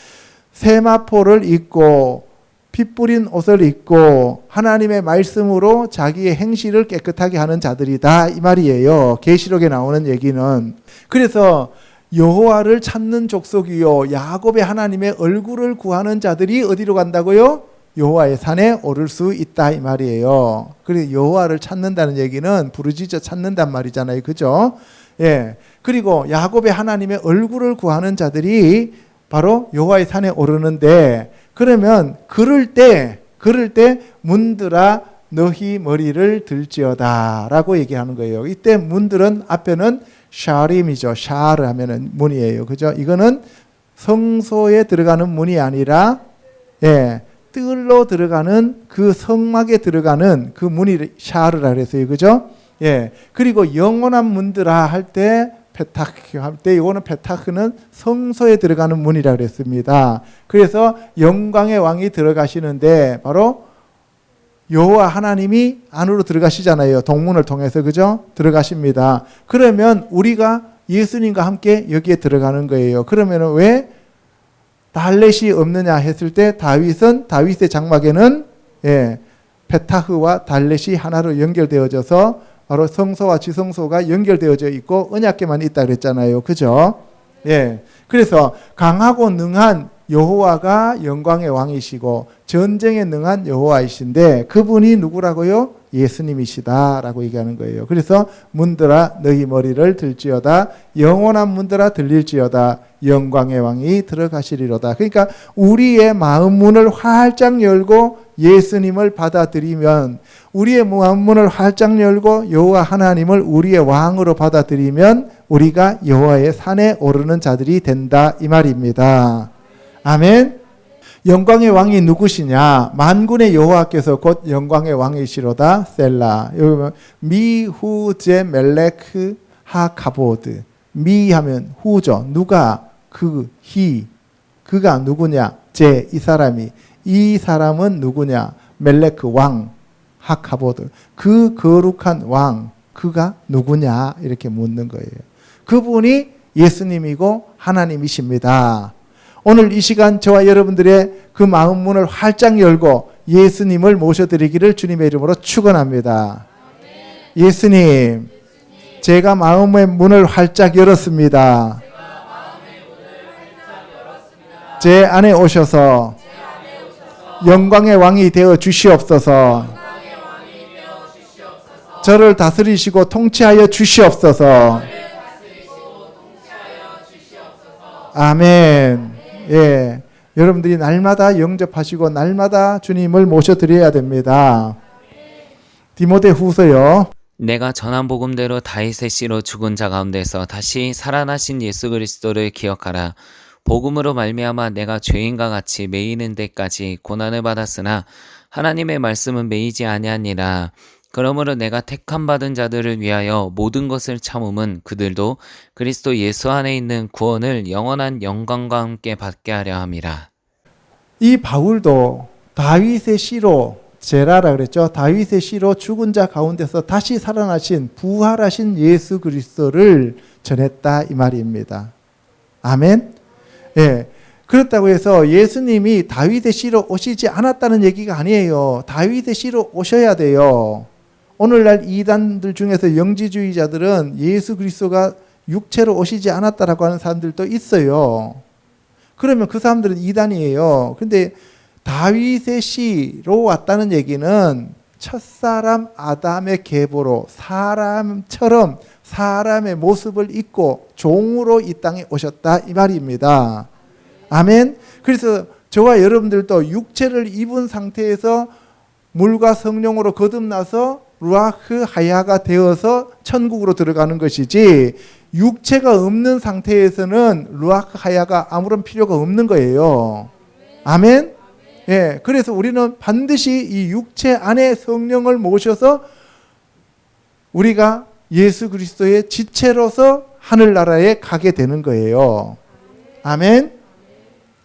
세마포를 입고 피 뿌린 옷을 입고 하나님의 말씀으로 자기의 행실을 깨끗하게 하는 자들이다 이 말이에요. 계시록에 나오는 얘기는. 그래서 여호와를 찾는 족속이요 야곱의 하나님의 얼굴을 구하는 자들이 어디로 간다고요? 여호와의 산에 오를 수 있다 이 말이에요. 그리고 여호와를 찾는다는 얘기는 부르짖어 찾는단 말이잖아요. 그죠? 예. 그리고 야곱의 하나님의 얼굴을 구하는 자들이 바로 여호와의 산에 오르는데, 그러면 그럴 때 문들아 너희 머리를 들지어다라고 얘기하는 거예요. 이때 문들은 앞에는 샤림이죠. 샤르 하면은 문이에요. 그죠? 이거는 성소에 들어가는 문이 아니라 뜰로 들어가는 그 성막에 들어가는 그 문이 샤르라 그랬어요. 그죠? 예. 그리고 영원한 문들아 할 때 페타크 할 때 이거는 페타크는 성소에 들어가는 문이라 그랬습니다. 그래서 영광의 왕이 들어가시는데 바로 여호와 하나님이 안으로 들어가시잖아요. 동문을 통해서. 그죠? 들어가십니다. 그러면 우리가 예수님과 함께 여기에 들어가는 거예요. 그러면 왜 달렛이 없느냐 했을 때 다윗의 장막에는 페타흐와 달렛이 하나로 연결되어져서 바로 성소와 지성소가 연결되어져 있고 언약궤만 있다 그랬잖아요. 그죠? 예. 그래서 강하고 능한 여호와가 영광의 왕이시고 전쟁에 능한 여호와이신데 그분이 누구라고요? 예수님이시다라고 얘기하는 거예요. 그래서 문들아 너희 머리를 들지어다 영원한 문들아 들릴지어다 영광의 왕이 들어가시리로다. 그러니까 우리의 마음 문을 활짝 열고 예수님을 받아들이면, 우리의 마음 문을 활짝 열고 여호와 하나님을 우리의 왕으로 받아들이면 우리가 여호와의 산에 오르는 자들이 된다 이 말입니다. 아멘. 영광의 왕이 누구시냐? 만군의 여호와께서 곧 영광의 왕이시로다. 셀라. 여기 보면 미후제 멜레크 하카보드. 미 하면 후죠. 누가? 그가 누구냐? 이 사람이. 이 사람은 누구냐? 멜레크 왕 하카보드. 그 거룩한 왕 그가 누구냐? 이렇게 묻는 거예요. 그분이 예수님이고 하나님이십니다. 오늘 이 시간 저와 여러분들의 그 마음 문을 활짝 열고 예수님을 모셔드리기를 주님의 이름으로 축원합니다. 예수님, 제가 마음의 문을 활짝 열었습니다. 제 안에 오셔서 영광의 왕이 되어 주시옵소서. 저를 다스리시고 통치하여 주시옵소서. 아멘. 예, 여러분들이 날마다 영접하시고 날마다 주님을 모셔드려야 됩니다. 디모데후서요. 내가 전한 복음대로 다윗의 씨로 죽은 자 가운데서 다시 살아나신 예수 그리스도를 기억하라. 복음으로 말미암아 내가 죄인과 같이 매이는 데까지 고난을 받았으나 하나님의 말씀은 매이지 아니하니라. 그러므로 내가 택함 받은 자들을 위하여 모든 것을 참음은 그들도 그리스도 예수 안에 있는 구원을 영원한 영광과 함께 받게 하려 함이라. 이 바울도 다윗의 씨로, 제라라 그랬죠. 다윗의 씨로 죽은 자 가운데서 다시 살아나신 부활하신 예수 그리스도를 전했다 이 말입니다. 아멘. 예. 그렇다고 해서 예수님이 다윗의 씨로 오시지 않았다는 얘기가 아니에요. 다윗의 씨로 오셔야 돼요. 오늘날 이단들 중에서 영지주의자들은 예수 그리스도가 육체로 오시지 않았다라고 하는 사람들도 있어요. 그러면 그 사람들은 이단이에요. 근데 다윗의 씨로 왔다는 얘기는 첫사람 아담의 계보로 사람처럼 사람의 모습을 입고 종으로 이 땅에 오셨다 이 말입니다. 아멘. 그래서 저와 여러분들도 육체를 입은 상태에서 물과 성령으로 거듭나서 루아흐 하야가 되어서 천국으로 들어가는 것이지, 육체가 없는 상태에서는 루아흐 하야가 아무런 필요가 없는 거예요. 아멘. 예, 그래서 우리는 반드시 이 육체 안에 성령을 모셔서 우리가 예수 그리스도의 지체로서 하늘나라에 가게 되는 거예요. 아멘.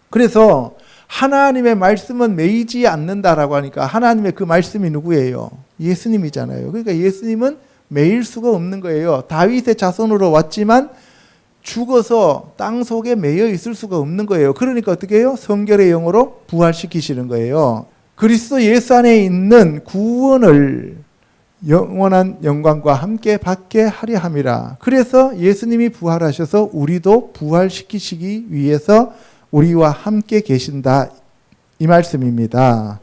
그래서 하나님의 말씀은 매이지 않는다라고 하니까 하나님의 그 말씀이 누구예요? 예수님이잖아요. 그러니까 예수님은 매일 수가 없는 거예요. 다윗의 자손으로 왔지만 죽어서 땅 속에 매여 있을 수가 없는 거예요. 그러니까 어떻게 해요? 성결의 영으로 부활시키시는 거예요. 그리스도 예수 안에 있는 구원을 영원한 영광과 함께 받게 하려 함이라. 그래서 예수님이 부활하셔서 우리도 부활시키시기 위해서 우리와 함께 계신다 이 말씀입니다.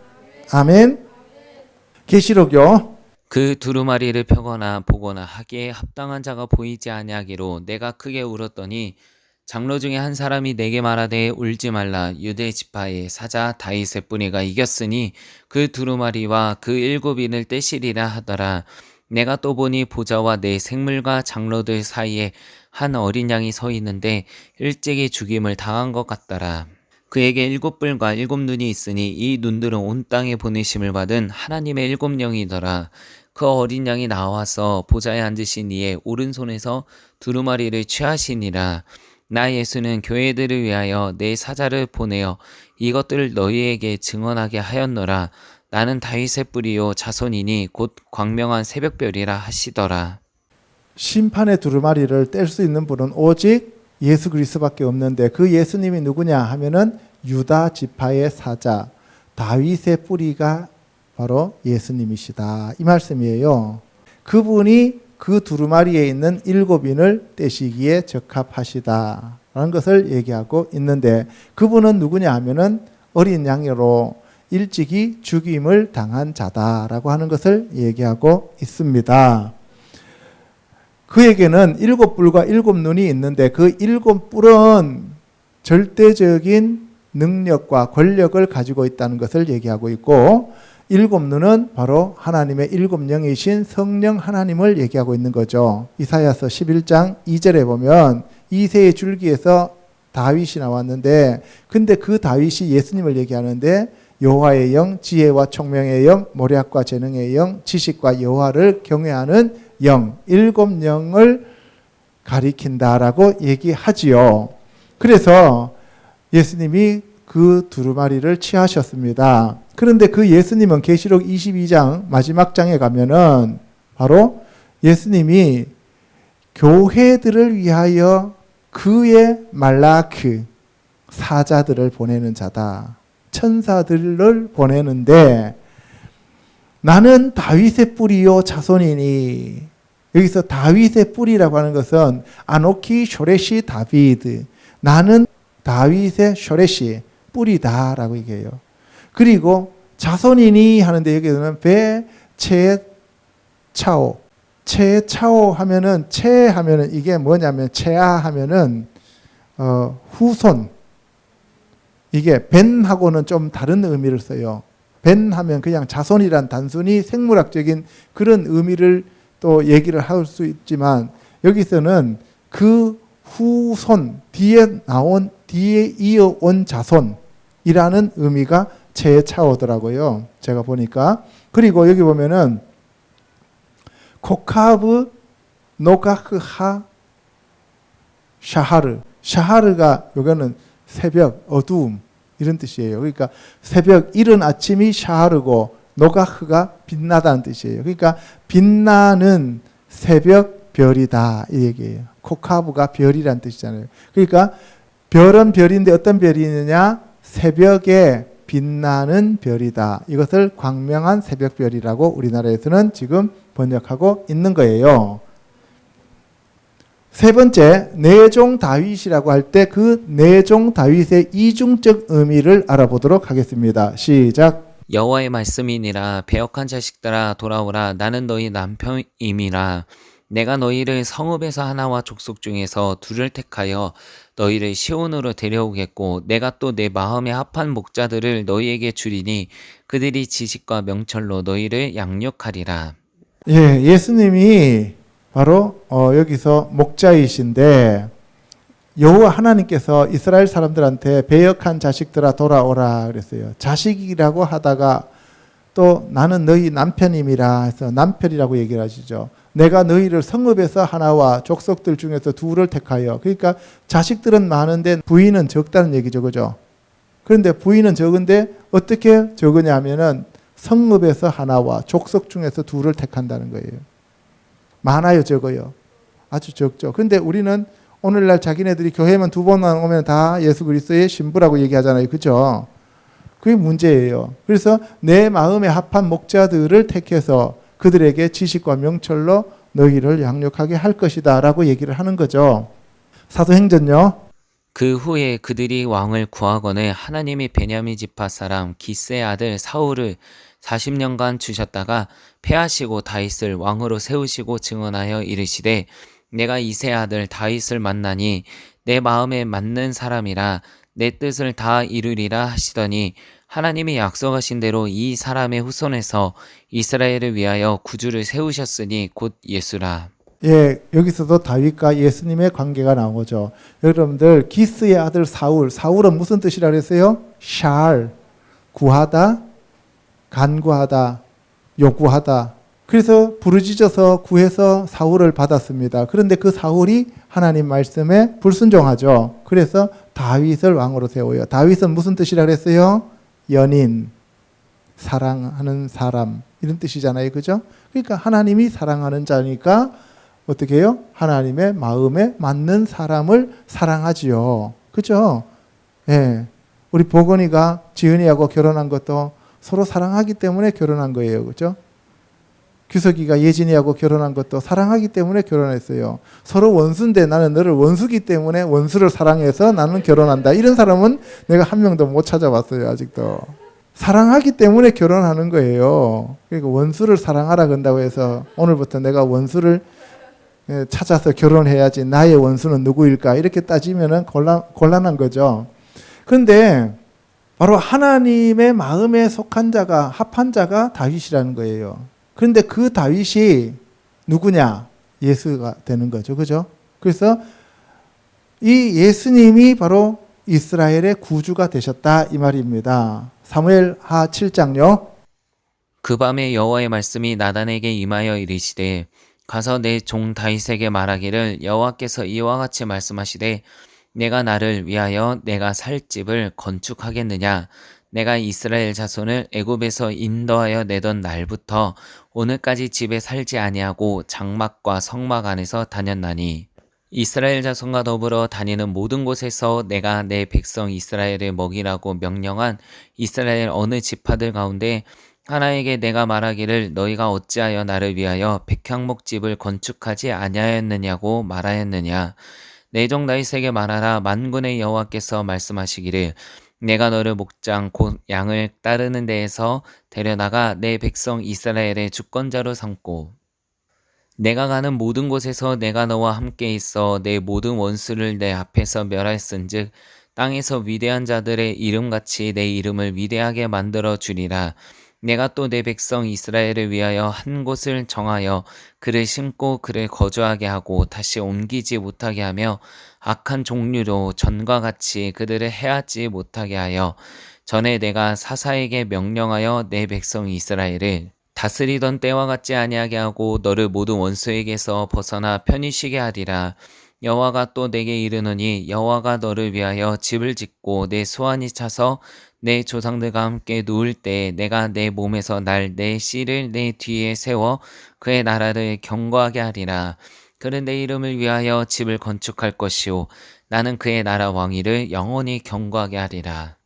아멘. 계시록요. 그 두루마리를 펴거나 보거나 하기에 합당한 자가 보이지 아니하기로 내가 크게 울었더니 장로 중에 한 사람이 내게 말하되 울지 말라. 유대 지파의 사자 다윗의 뿌리가 이겼으니 그 두루마리와 그 7인을 떼시리라 하더라. 내가 또 보니 보좌와 내 생물과 장로들 사이에 한 어린 양이 서 있는데 일찍이 죽임을 당한 것 같더라. 그에게 7뿔과 7눈이 있으니 이 눈들은 온 땅에 보내심을 받은 하나님의 7영이더라. 그 어린 양이 나와서 보좌에 앉으신 이의 오른손에서 두루마리를 취하시니라. 나 예수는 교회들을 위하여 내 사자를 보내어 이것들을 너희에게 증언하게 하였노라. 나는 다윗의 뿌리요 자손이니 곧 광명한 새벽별이라 하시더라. 심판의 두루마리를 뗄 수 있는 분은 오직 예수 그리스도밖에 없는데, 그 예수님이 누구냐 하면은 유다 지파의 사자 다윗의 뿌리가 바로 예수님이시다 이 말씀이에요. 그분이 그 두루마리에 있는 7인을 떼시기에 적합하시다라는 것을 얘기하고 있는데, 그분은 누구냐 하면은 어린 양으로 일찍이 죽임을 당한 자다라고 하는 것을 얘기하고 있습니다. 그에게는 7뿔과 7눈이 있는데 그 7뿔은 절대적인 능력과 권력을 가지고 있다는 것을 얘기하고 있고, 7눈은 바로 하나님의 7영이신 성령 하나님을 얘기하고 있는 거죠. 이사야서 11장 2절에 보면 이새의 줄기에서 다윗이 나왔는데, 근데 그 다윗이 예수님을 얘기하는데 여호와의 영, 지혜와 총명의 영, 모략과 재능의 영, 지식과 여호와를 경외하는 영, 7영을 가리킨다라고 얘기하지요. 그래서 예수님이 그 두루마리를 취하셨습니다. 그런데 그 예수님은 계시록 22장 마지막 장에 가면은 바로 예수님이 교회들을 위하여 그의 말라크 사자들을 보내는 자다. 천사들을 보내는데 나는 다윗의 뿌리요 자손이니, 여기서 다윗의 뿌리라고 하는 것은 아노키 쇼레시 다비드, 나는 다윗의 쇼레시 뿌리다라고 얘기해요. 그리고 자손이니 하는데 여기서는 베 체차오, 체차오 하면은 체 하면은 이게 뭐냐면 체아 하면은 후손, 이게 벤하고는 좀 다른 의미를 써요. 벤 하면 그냥 자손이란 단순히 생물학적인 그런 의미를 또 얘기를 할 수 있지만, 여기서는 그 후손, 뒤에 이어온 자손이라는 의미가 재차오더라고요. 제가 보니까. 그리고 여기 보면은 코카브 노가흐하 샤하르, 샤하르가 여기는 새벽, 어두움 이런 뜻이에요. 그러니까 새벽, 이른 아침이 샤하르고 노가흐가 빛나다는 뜻이에요. 그러니까 빛나는 새벽 별이다 이 얘기예요. 코카브가 별이란 뜻이잖아요. 그러니까 별은 별인데 어떤 별이느냐? 새벽에 빛나는 별이다. 이것을 광명한 새벽별이라고 우리나라에서는 지금 번역하고 있는 거예요. 세 번째, 내종 다윗이라고 할 때 그 내종 다윗의 이중적 의미를 알아보도록 하겠습니다. 시작. 여호와의 말씀이니라. 배역한 자식들아 돌아오라. 나는 너희 남편임이라. 내가 너희를 성읍에서 하나와 족속 중에서 둘을 택하여 너희를 시온으로 데려오겠고 내가 또 내 마음에 합한 목자들을 너희에게 주리니 그들이 지식과 명철로 너희를 양육하리라. 예, 예수님이 바로 여기서 목자이신데 여호와 하나님께서 이스라엘 사람들한테 배역한 자식들아 돌아오라 그랬어요. 자식이라고 하다가 또 나는 너희 남편임이라 해서 남편이라고 얘기를 하시죠. 내가 너희를 성읍에서 하나와 족속들 중에서 둘을 택하여. 그러니까 자식들은 많은데 부인은 적다는 얘기죠. 그죠? 그런데 부인은 적은데 어떻게 적으냐 하면은 성읍에서 하나와 족속 중에서 둘을 택한다는 거예요. 많아요, 적어요? 아주 적죠. 그런데 우리는 오늘날 자기네들이 교회만 2번만 오면 다 예수 그리스도의 신부라고 얘기하잖아요. 그죠? 그게 문제예요. 그래서 내 마음에 합한 목자들을 택해서 그들에게 지식과 명철로 너희를 양육하게 할 것이다 라고 얘기를 하는 거죠. 사도행전요. 그 후에 그들이 왕을 구하거늘 하나님이 베냐민 지파 사람 기스의 아들 사울을 40년간 주셨다가 패하시고 다윗을 왕으로 세우시고 증언하여 이르시되 내가 이새의 아들 다윗을 만나니 내 마음에 맞는 사람이라 내 뜻을 다 이루리라 하시더니 하나님이 약속하신 대로 이 사람의 후손에서 이스라엘을 위하여 구주를 세우셨으니 곧 예수라. 예, 여기서도 다윗과 예수님의 관계가 나오죠. 여러분들 기스의 아들 사울, 사울은 무슨 뜻이라 그랬어요? 샬, 구하다, 간구하다, 요구하다. 그래서 부르짖어서 구해서 사울을 받았습니다. 그런데 그 사울이 하나님 말씀에 불순종하죠. 그래서 다윗을 왕으로 세워요. 다윗은 무슨 뜻이라 그랬어요? 연인, 사랑하는 사람 이런 뜻이잖아요. 그죠? 그러니까 하나님이 사랑하는 자니까 어떻게 해요? 하나님의 마음에 맞는 사람을 사랑하지요. 그죠? 예. 우리 보건이가 지은이하고 결혼한 것도 서로 사랑하기 때문에 결혼한 거예요. 그죠? 규석이가 예진이하고 결혼한 것도 사랑하기 때문에 결혼했어요. 서로 원수인데 나는 너를 원수기 때문에 원수를 사랑해서 나는 결혼한다. 이런 사람은 내가 한 명도 못 찾아봤어요. 아직도. 사랑하기 때문에 결혼하는 거예요. 그러니까 원수를 사랑하라 그런다고 해서 오늘부터 내가 원수를 찾아서 결혼해야지 나의 원수는 누구일까 이렇게 따지면 곤란한 거죠. 그런데 바로 하나님의 마음에 속한 자가 합한 자가 다윗이라는 거예요. 그런데 그 다윗이 누구냐? 예수가 되는 거죠. 그죠? 그래서 이 예수님이 바로 이스라엘의 구주가 되셨다 이 말입니다. 사무엘하 7장요. 그 밤에 여호와의 말씀이 나단에게 임하여 이르시되 가서 내 종 다윗에게 말하기를 여호와께서 이와 같이 말씀하시되 내가 나를 위하여 내가 살 집을 건축하겠느냐 내가 이스라엘 자손을 애굽에서 인도하여 내던 날부터 오늘까지 집에 살지 아니하고 장막과 성막 안에서 다녔나니 이스라엘 자손과 더불어 다니는 모든 곳에서 내가 내 백성 이스라엘을 먹이라고 명령한 이스라엘 어느 지파들 가운데 하나에게 내가 말하기를 너희가 어찌하여 나를 위하여 백향목집을 건축하지 아니하였느냐고 말하였느냐. 내 종 다윗에게 말하라. 만군의 여호와께서 말씀하시기를 내가 너를 목장 곧 양을 따르는 데에서 데려다가 내 백성 이스라엘의 주권자로 삼고 내가 가는 모든 곳에서 내가 너와 함께 있어 내 모든 원수를 내 앞에서 멸하였은즉 땅에서 위대한 자들의 이름같이 내 이름을 위대하게 만들어 주리라. 내가 또 내 백성 이스라엘을 위하여 한 곳을 정하여 그를 심고 그를 거주하게 하고 다시 옮기지 못하게 하며 악한 종류로 전과 같이 그들을 해하지 못하게 하여 전에 내가 사사에게 명령하여 내 백성 이스라엘을 다스리던 때와 같지 아니하게 하고 너를 모든 원수에게서 벗어나 편히 쉬게 하리라. 여호와가 또 내게 이르노니 여호와가 너를 위하여 집을 짓고 내 소환이 차서 내 조상들과 함께 누울 때 내가 내 몸에서 날 내 씨를 내 뒤에 세워 그의 나라를 경고하게 하리라. 그는 내 이름을 위하여 집을 건축할 것이요 나는 그의 나라 왕위를 영원히 경고하게 하리라.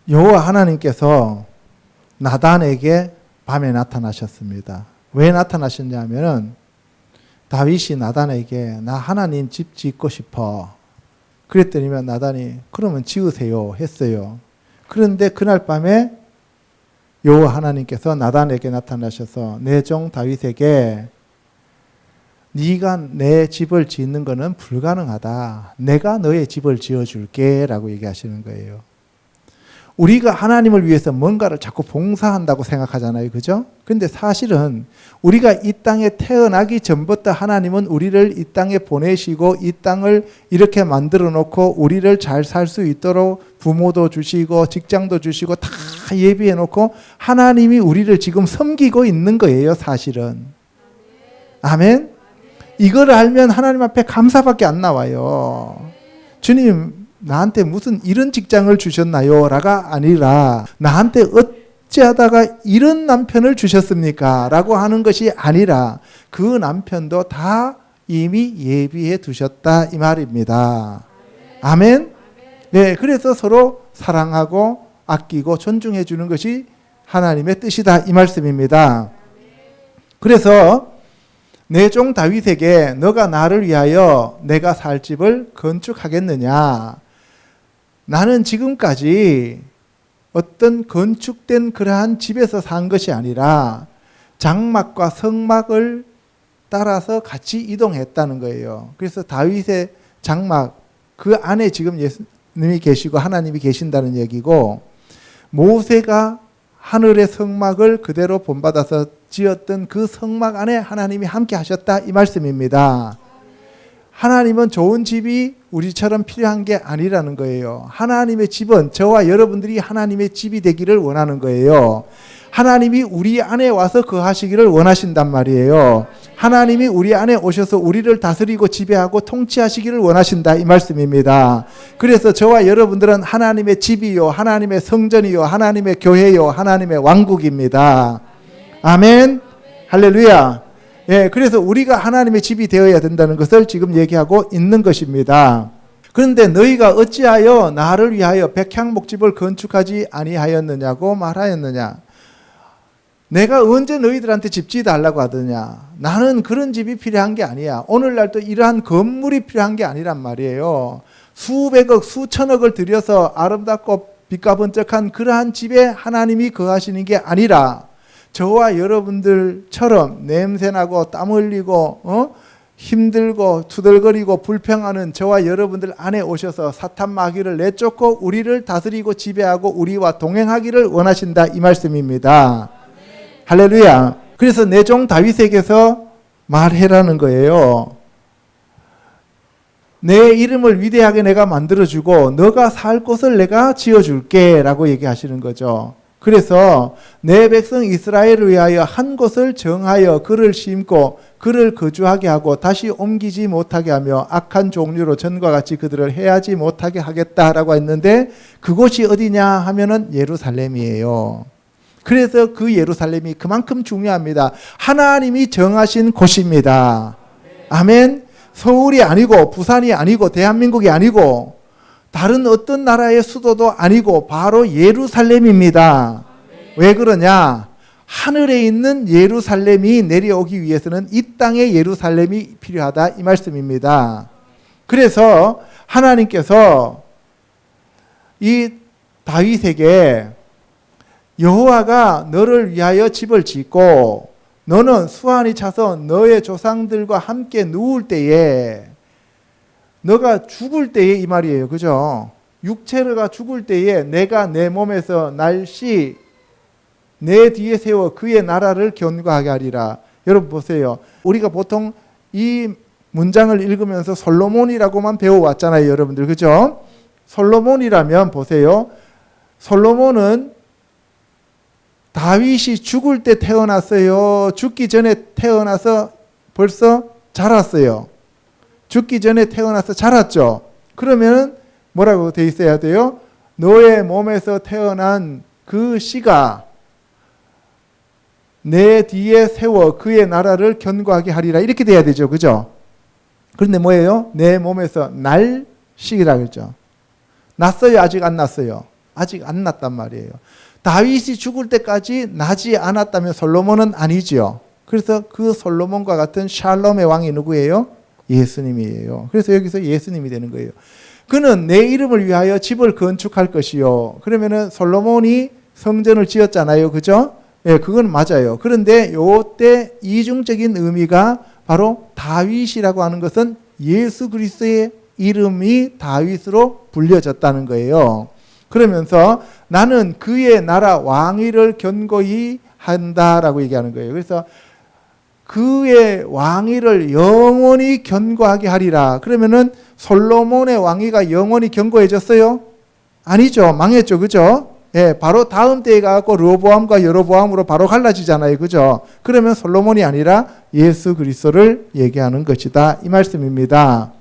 여호와 하나님께서 나단에게 밤에 나타나셨습니다. 왜 나타나셨냐면은 다윗이 나단에게 나 하나님 집 짓고 싶어. 그랬더니만 나단이 그러면 지으세요 했어요. 그런데 그날 밤에 여호와 하나님께서 나단에게 나타나셔서 내 종 다윗에게 네가 내 집을 짓는 것은 불가능하다. 내가 너의 집을 지어줄게 라고 얘기하시는 거예요. 우리가 하나님을 위해서 뭔가를 자꾸 봉사한다고 생각하잖아요. 그죠? 근데 사실은 우리가 이 땅에 태어나기 전부터 하나님은 우리를 이 땅에 보내시고 이 땅을 이렇게 만들어 놓고 우리를 잘 살 수 있도록 부모도 주시고 직장도 주시고 다 예비해 놓고 하나님이 우리를 지금 섬기고 있는 거예요. 사실은. 아멘? 이걸 알면 하나님 앞에 감사밖에 안 나와요. 주님, 나한테 무슨 이런 직장을 주셨나요? 라가 아니라 나한테 어찌하다가 이런 남편을 주셨습니까? 라고 하는 것이 아니라 그 남편도 다 이미 예비해 두셨다 이 말입니다. 아멘? 네, 그래서 서로 사랑하고 아끼고 존중해 주는 것이 하나님의 뜻이다 이 말씀입니다. 그래서 내 종 다윗에게 너가 나를 위하여 내가 살 집을 건축하겠느냐? 나는 지금까지 어떤 건축된 그러한 집에서 산 것이 아니라 장막과 성막을 따라서 같이 이동했다는 거예요. 그래서 다윗의 장막 그 안에 지금 예수님이 계시고 하나님이 계신다는 얘기고 모세가 하늘의 성막을 그대로 본받아서 지었던 그 성막 안에 하나님이 함께 하셨다 이 말씀입니다. 하나님은 좋은 집이 우리처럼 필요한 게 아니라는 거예요. 하나님의 집은 저와 여러분들이 하나님의 집이 되기를 원하는 거예요. 하나님이 우리 안에 와서 거하시기를 원하신단 말이에요. 하나님이 우리 안에 오셔서 우리를 다스리고 지배하고 통치하시기를 원하신다 이 말씀입니다. 그래서 저와 여러분들은 하나님의 집이요, 하나님의 성전이요, 하나님의 교회요, 하나님의 왕국입니다. 아멘. 할렐루야. 예, 그래서 우리가 하나님의 집이 되어야 된다는 것을 지금 얘기하고 있는 것입니다. 그런데 너희가 어찌하여 나를 위하여 백향목집을 건축하지 아니하였느냐고 말하였느냐? 내가 언제 너희들한테 집 지어달라고 하더냐? 나는 그런 집이 필요한 게 아니야. 오늘날 또 이러한 건물이 필요한 게 아니란 말이에요. 수백억, 수천억을 들여서 아름답고 빛과 번쩍한 그러한 집에 하나님이 거하시는 게 아니라 저와 여러분들처럼 냄새나고 땀 흘리고 힘들고 투덜거리고 불평하는 저와 여러분들 안에 오셔서 사탄 마귀를 내쫓고 우리를 다스리고 지배하고 우리와 동행하기를 원하신다 이 말씀입니다. 할렐루야. 그래서 내 종 다윗에게서 말해라는 거예요. 내 이름을 위대하게 내가 만들어주고 너가 살 곳을 내가 지어줄게 라고 얘기하시는 거죠. 그래서 내 백성 이스라엘을 위하여 한 곳을 정하여 그를 심고 그를 거주하게 하고 다시 옮기지 못하게 하며 악한 종류로 전과 같이 그들을 해하지 못하게 하겠다라고 했는데 그곳이 어디냐 하면은 예루살렘이에요. 그래서 그 예루살렘이 그만큼 중요합니다. 하나님이 정하신 곳입니다. 아멘. 서울이 아니고 부산이 아니고 대한민국이 아니고 다른 어떤 나라의 수도도 아니고 바로 예루살렘입니다. 왜 그러냐? 하늘에 있는 예루살렘이 내려오기 위해서는 이 땅의 예루살렘이 필요하다 이 말씀입니다. 그래서 하나님께서 이 다윗에게 여호와가 너를 위하여 집을 짓고 너는 수완이 차서 너의 조상들과 함께 누울 때에 너가 죽을 때에 이 말이에요. 그죠? 육체가 죽을 때에 내가 내 몸에서 날씨 내 뒤에 세워 그의 나라를 견고하게 하리라. 여러분 보세요. 우리가 보통 이 문장을 읽으면서 솔로몬이라고만 배워왔잖아요. 여러분들. 그죠? 솔로몬이라면 보세요. 솔로몬은 다윗이 죽을 때 태어났어요? 죽기 전에 태어나서 벌써 자랐어요? 죽기 전에 태어나서 자랐죠. 그러면 뭐라고 돼 있어야 돼요? 너의 몸에서 태어난 그 씨가 내 뒤에 세워 그의 나라를 견고하게 하리라. 이렇게 돼야 되죠. 그죠? 그런데 뭐예요? 내 몸에서 날 씨라 그랬죠. 났어요? 아직 안 났어요? 아직 안 났단 말이에요. 다윗이 죽을 때까지 나지 않았다면 솔로몬은 아니죠. 그래서 그 솔로몬과 같은 샬롬의 왕이 누구예요? 예수님이에요. 그래서 여기서 예수님이 되는 거예요. 그는 내 이름을 위하여 집을 건축할 것이요. 그러면은 솔로몬이 성전을 지었잖아요. 그죠? 예, 그건 맞아요. 그런데 요때 이중적인 의미가 바로 다윗이라고 하는 것은 예수 그리스도의 이름이 다윗으로 불려졌다는 거예요. 그러면서 나는 그의 나라 왕위를 견고히 한다라고 얘기하는 거예요. 그래서 그의 왕위를 영원히 견고하게 하리라. 그러면은 솔로몬의 왕위가 영원히 견고해졌어요? 아니죠. 망했죠. 그죠? 예, 바로 다음 때에 가고 르호보암과 여로보암으로 바로 갈라지잖아요. 그죠? 그러면 솔로몬이 아니라 예수 그리스도를 얘기하는 것이다. 이 말씀입니다.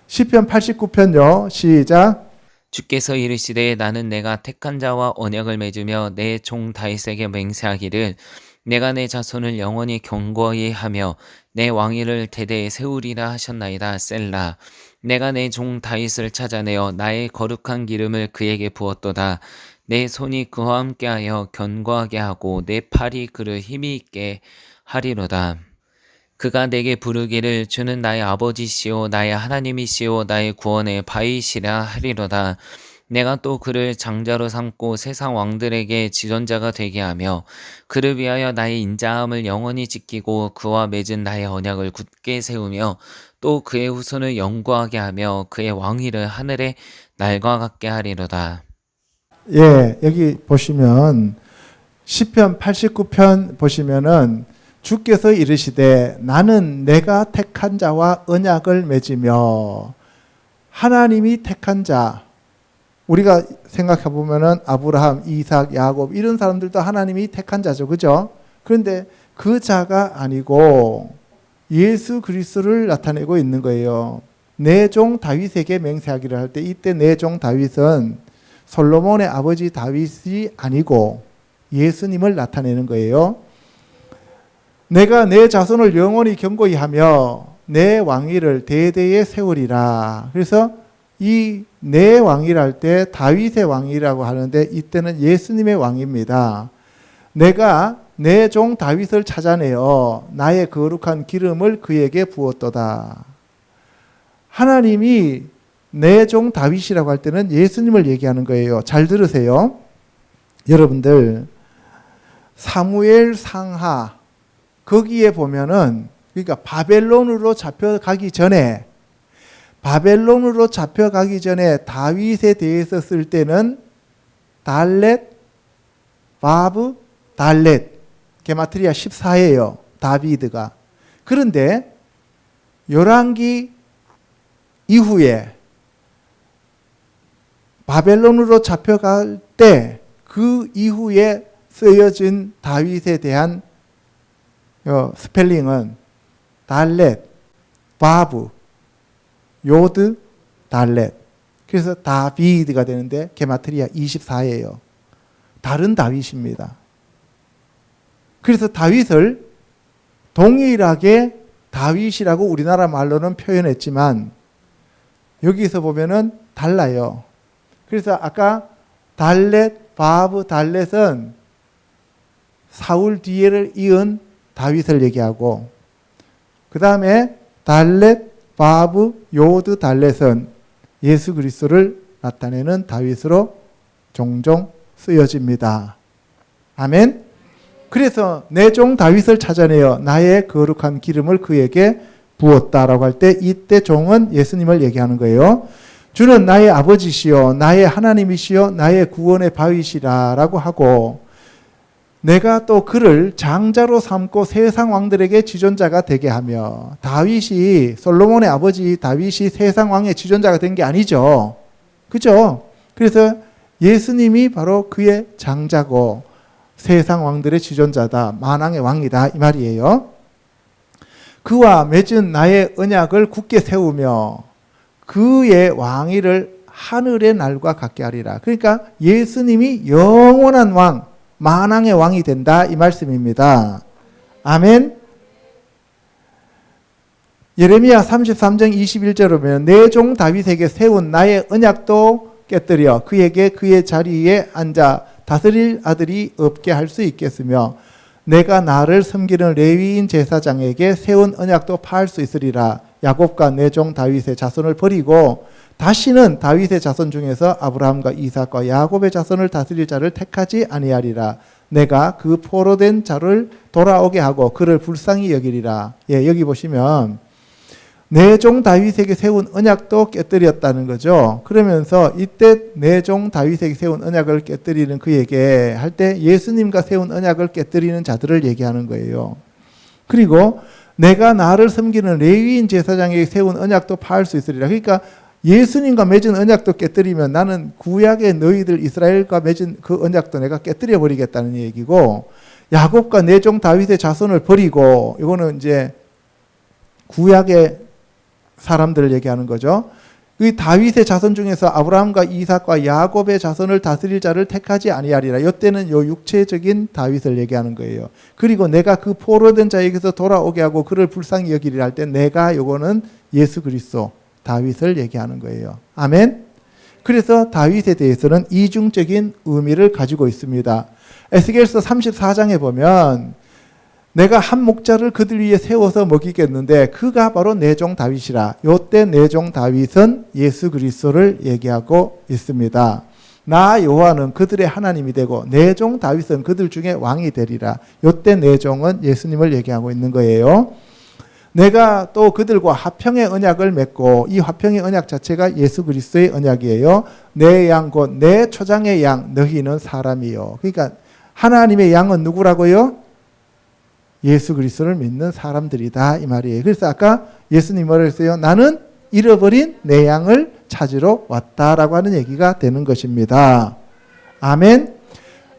시편 89편요. 시작. 주께서 이르시되 나는 내가 택한 자와 언약을 맺으며 내 종 다윗에게 맹세하기를 내가 내 자손을 영원히 견고히 하며 내 왕위를 대대에 세우리라 하셨나이다. 셀라. 내가 내 종 다윗을 찾아내어 나의 거룩한 기름을 그에게 부었도다. 내 손이 그와 함께하여 견고하게 하고 내 팔이 그를 힘이 있게 하리로다. 그가 내게 부르기를 주는 나의 아버지시오 나의 하나님이시오 나의 구원의 바위시라 하리로다. 내가 또 그를 장자로 삼고 세상 왕들에게 지존자가 되게 하며 그를 위하여 나의 인자함을 영원히 지키고 그와 맺은 나의 언약을 굳게 세우며 또 그의 후손을 영구하게 하며 그의 왕위를 하늘의 날과 같게 하리로다. 예, 여기 보시면 시편 89편 보시면은 주께서 이르시되 나는 내가 택한 자와 언약을 맺으며 하나님이 택한 자 우리가 생각해 보면은 아브라함, 이삭, 야곱 이런 사람들도 하나님이 택한 자죠. 그죠? 그런데 그 자가 아니고 예수 그리스도를 나타내고 있는 거예요. 내 종 다윗에게 맹세하기를 할 때 이때 내 종 다윗은 솔로몬의 아버지 다윗이 아니고 예수님을 나타내는 거예요. 내가 내 자손을 영원히 견고히 하며 내 왕위를 대대에 세우리라. 그래서 이 내 왕위를 할 때 다윗의 왕위라고 하는데 이때는 예수님의 왕입니다. 내가 내 종 다윗을 찾아내어 나의 거룩한 기름을 그에게 부었도다. 하나님이 내 종 다윗이라고 할 때는 예수님을 얘기하는 거예요. 잘 들으세요. 여러분들 사무엘 상하 거기에 보면은 그러니까 바벨론으로 잡혀가기 전에 다윗에 대해서 쓸 때는 달렛, 바브, 달렛 게마트리아 14예요. 다비드가. 그런데 열왕기 이후에 바벨론으로 잡혀갈 때 그 이후에 쓰여진 다윗에 대한 스펠링은 달렛, 바브, 요드, 달렛. 그래서 다비드가 되는데 게마트리아 24예요. 다른 다윗입니다. 그래서 다윗을 동일하게 다윗이라고 우리나라 말로는 표현했지만 여기서 보면은 달라요. 그래서 아까 달렛, 바브, 달렛은 사울 뒤에를 이은 다윗을 얘기하고 그 다음에 달렛, 바브, 요드, 달렛은 예수 그리스도를 나타내는 다윗으로 종종 쓰여집니다. 아멘. 그래서 내 종 다윗을 찾아내어 나의 거룩한 기름을 그에게 부었다라고 할 때 이때 종은 예수님을 얘기하는 거예요. 주는 나의 아버지시요 나의 하나님이시요 나의 구원의 바위시라라고 하고 내가 또 그를 장자로 삼고 세상 왕들에게 지존자가 되게 하며 다윗이 솔로몬의 아버지 다윗이 세상 왕의 지존자가 된 게 아니죠. 그죠? 그래서 예수님이 바로 그의 장자고 세상 왕들의 지존자다. 만왕의 왕이다. 이 말이에요. 그와 맺은 나의 언약을 굳게 세우며 그의 왕위를 하늘의 날과 같게 하리라. 그러니까 예수님이 영원한 왕, 만왕의 왕이 된다. 이 말씀입니다. 아멘. 예레미야 33장 21절을 보면 내 종 다윗에게 세운 나의 언약도 깨뜨려 그에게 그의 자리에 앉아 다스릴 아들이 없게 할 수 있겠으며 내가 나를 섬기는 레위인 제사장에게 세운 언약도 파할 수 있으리라. 야곱과 내 종 다윗의 자손을 버리고 다시는 다윗의 자손 중에서 아브라함과 이삭과 야곱의 자손을 다스릴 자를 택하지 아니하리라. 내가 그 포로된 자를 돌아오게 하고 그를 불쌍히 여기리라. 예, 여기 보시면 내 종 다윗에게 세운 언약도 깨뜨렸다는 거죠. 그러면서 이때 내 종 다윗에게 세운 언약을 깨뜨리는 그에게 할 때 예수님과 세운 언약을 깨뜨리는 자들을 얘기하는 거예요. 그리고 내가 나를 섬기는 레위인 제사장에게 세운 언약도 파할 수 있으리라. 그러니까 예수님과 맺은 언약도 깨뜨리면 나는 구약의 너희들 이스라엘과 맺은 그 언약도 내가 깨뜨려 버리겠다는 얘기고, 야곱과 내 종 다윗의 자손을 버리고, 이거는 이제 구약의 사람들을 얘기하는 거죠. 이 다윗의 자손 중에서 아브라함과 이삭과 야곱의 자손을 다스릴 자를 택하지 아니하리라. 이때는 요 육체적인 다윗을 얘기하는 거예요. 그리고 내가 그 포로된 자에게서 돌아오게 하고 그를 불쌍히 여기리라 할 때 내가 요거는 예수 그리스도 다윗을 얘기하는 거예요. 아멘. 그래서 다윗에 대해서는 이중적인 의미를 가지고 있습니다. 에스겔서 34장에 보면 내가 한 목자를 그들 위에 세워서 먹이겠는데 그가 바로 내 종 다윗이라. 요때 내 종 다윗은 예수 그리스도를 얘기하고 있습니다. 나 여호와는 그들의 하나님이 되고 내 종 다윗은 그들 중에 왕이 되리라. 요때 내 종은 예수님을 얘기하고 있는 거예요. 내가 또 그들과 화평의 언약을 맺고, 이 화평의 언약 자체가 예수 그리스도의 언약이에요. 내 양 곧 내 초장의 양 너희는 사람이요. 그러니까 하나님의 양은 누구라고요? 예수 그리스도를 믿는 사람들이다 이 말이에요. 그래서 아까 예수님 뭐라 했어요? 나는 잃어버린 내 양을 찾으러 왔다라고 하는 얘기가 되는 것입니다. 아멘.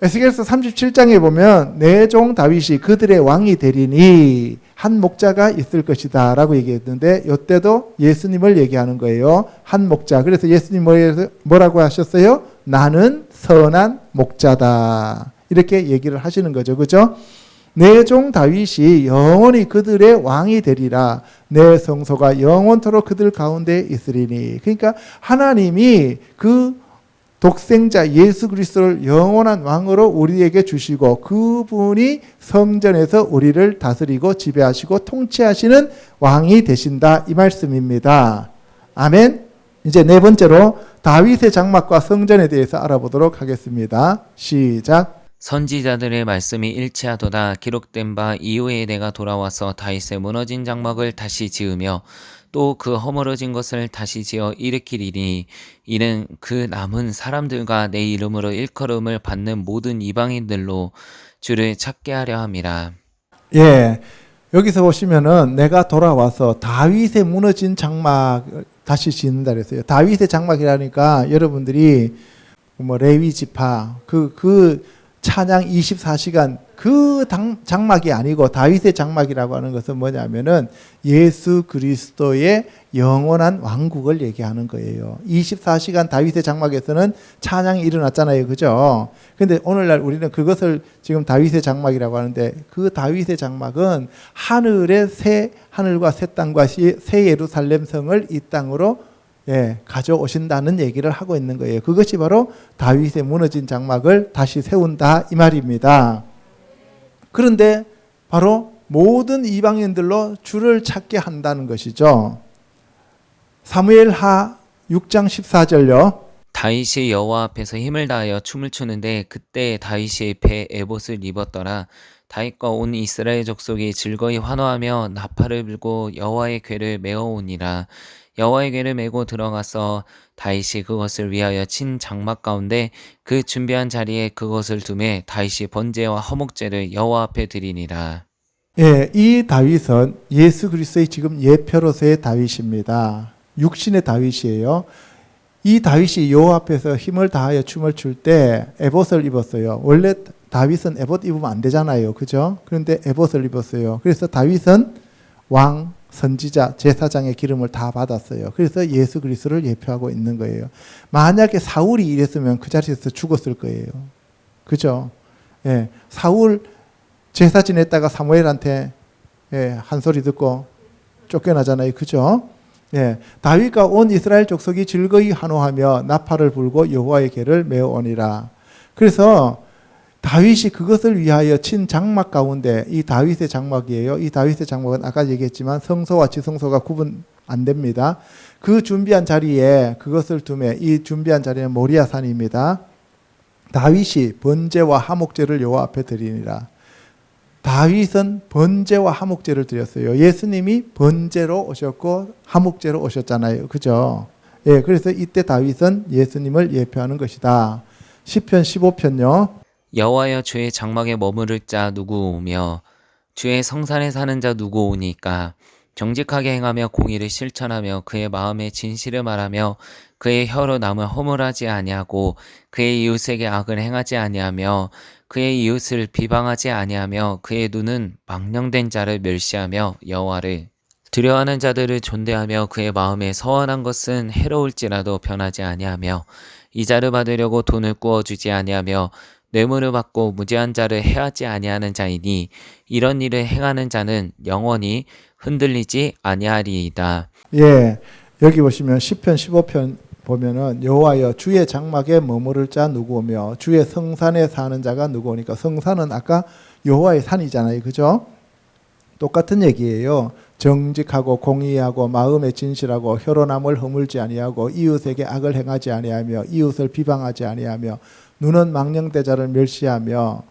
에스겔서 37장에 보면 내 종 다윗이 그들의 왕이 되리니 한 목자가 있을 것이다 라고 얘기했는데, 이때도 예수님을 얘기하는 거예요. 한 목자. 그래서 예수님 뭐라고 하셨어요? 나는 선한 목자다, 이렇게 얘기를 하시는 거죠. 그죠? 내 종 다윗이 영원히 그들의 왕이 되리라. 내 성소가 영원토록 그들 가운데 있으리니. 그러니까 하나님이 그 독생자 예수 그리스도를 영원한 왕으로 우리에게 주시고, 그분이 성전에서 우리를 다스리고 지배하시고 통치하시는 왕이 되신다 이 말씀입니다. 아멘. 이제 네 번째로 다윗의 장막과 성전에 대해서 알아보도록 하겠습니다. 시작. 선지자들의 말씀이 일치하도다. 기록된 바 이후에 내가 돌아와서 다윗의 무너진 장막을 다시 지으며 또 그 허물어진 것을 다시 지어 일으키리니, 이는 그 남은 사람들과 내 이름으로 일컬음을 받는 모든 이방인들로 주를 찾게 하려 함이라. 예, 여기서 보시면은 내가 돌아와서 다윗의 무너진 장막을 다시 짓는다 그랬어요. 다윗의 장막이라니까 여러분들이 뭐 레위 지파 그 찬양 24시간 그 장막이 아니고 다윗의 장막이라고 하는 것은 뭐냐면은 예수 그리스도의 영원한 왕국을 얘기하는 거예요. 24시간 다윗의 장막에서는 찬양이 일어났잖아요. 그죠? 근데 오늘날 우리는 그것을 지금 다윗의 장막이라고 하는데, 그 다윗의 장막은 하늘의 새 하늘과 새 땅과 새 예루살렘 성을 이 땅으로 가져오신다는 얘기를 하고 있는 거예요. 그것이 바로 다윗의 무너진 장막을 다시 세운다 이 말입니다. 그런데 바로 모든 이방인들로 주를 찾게 한다는 것이죠. 사무엘하 6장 14절요. 다윗이 여호와 앞에서 힘을 다하여 춤을 추는데 그때 다윗이 배에 에봇을 입었더라. 다윗과 온 이스라엘 족속이 즐거이 환호하며 나팔을 불고 여호와의 궤를 메어오니라. 여호와의 궤를 메고 들어가서 다윗이 그것을 위하여 친 장막 가운데 그 준비한 자리에 그것을 두매 다윗이 번제와 허목제를 여호와 앞에 드리니라. 예, 이 다윗은 예수 그리스도의 지금 예표로서의 다윗입니다. 육신의 다윗이에요. 이 다윗이 여호와 앞에서 힘을 다하여 춤을 출 때 에봇을 입었어요. 원래 다윗은 에봇 입으면 안 되잖아요. 그죠? 그런데 에봇을 입었어요. 그래서 다윗은 왕, 선지자, 제사장의 기름을 다 받았어요. 그래서 예수 그리스도를 예표하고 있는 거예요. 만약에 사울이 이랬으면 그 자리에서 죽었을 거예요. 그죠? 예, 사울 제사 지냈다가 사무엘한테 한 소리 듣고 쫓겨나잖아요. 그죠? 예, 다윗과 온 이스라엘 족속이 즐거이 환호하며 나팔을 불고 여호와의 궤를 메어오니라. 그래서 다윗이 그것을 위하여 친 장막 가운데, 이 다윗의 장막이에요. 이 다윗의 장막은 아까 얘기했지만 성소와 지성소가 구분 안 됩니다. 그 준비한 자리에 그것을 두매, 이 준비한 자리는 모리아 산입니다. 다윗이 번제와 화목제를 여호와 앞에 드리니라. 다윗은 번제와 화목제를 드렸어요. 예수님이 번제로 오셨고 화목제로 오셨잖아요. 그죠? 예, 그래서 이때 다윗은 예수님을 예표하는 것이다. 시편 15편요. 여호와여 주의 장막에 머무를 자 누구 오며 주의 성산에 사는 자 누구 오니까 정직하게 행하며 공의를 실천하며 그의 마음에 진실을 말하며 그의 혀로 남을 허물하지 아니하고 그의 이웃에게 악을 행하지 아니하며 그의 이웃을 비방하지 아니하며 그의 눈은 망령된 자를 멸시하며 여호와를 두려워하는 자들을 존대하며 그의 마음에 서원한 것은 해로울지라도 변하지 아니하며 이자를 받으려고 돈을 꾸어주지 아니하며 뇌물을 받고 무죄한 자를 해하지 아니하는 자이니 이런 일을 행하는 자는 영원히 흔들리지 아니하리이다. 예, 여기 보시면 시편 15편 보면은 여호와여 주의 장막에 머무를 자 누구오며 주의 성산에 사는 자가 누구오니까 성산은 아까 여호와의 산이잖아요. 그죠? 똑같은 얘기예요. 정직하고 공의하고 마음에 진실하고 혀로 남을 허물지 아니하고 이웃에게 악을 행하지 아니하며 이웃을 비방하지 아니하며 눈은 망령대자를 멸시하며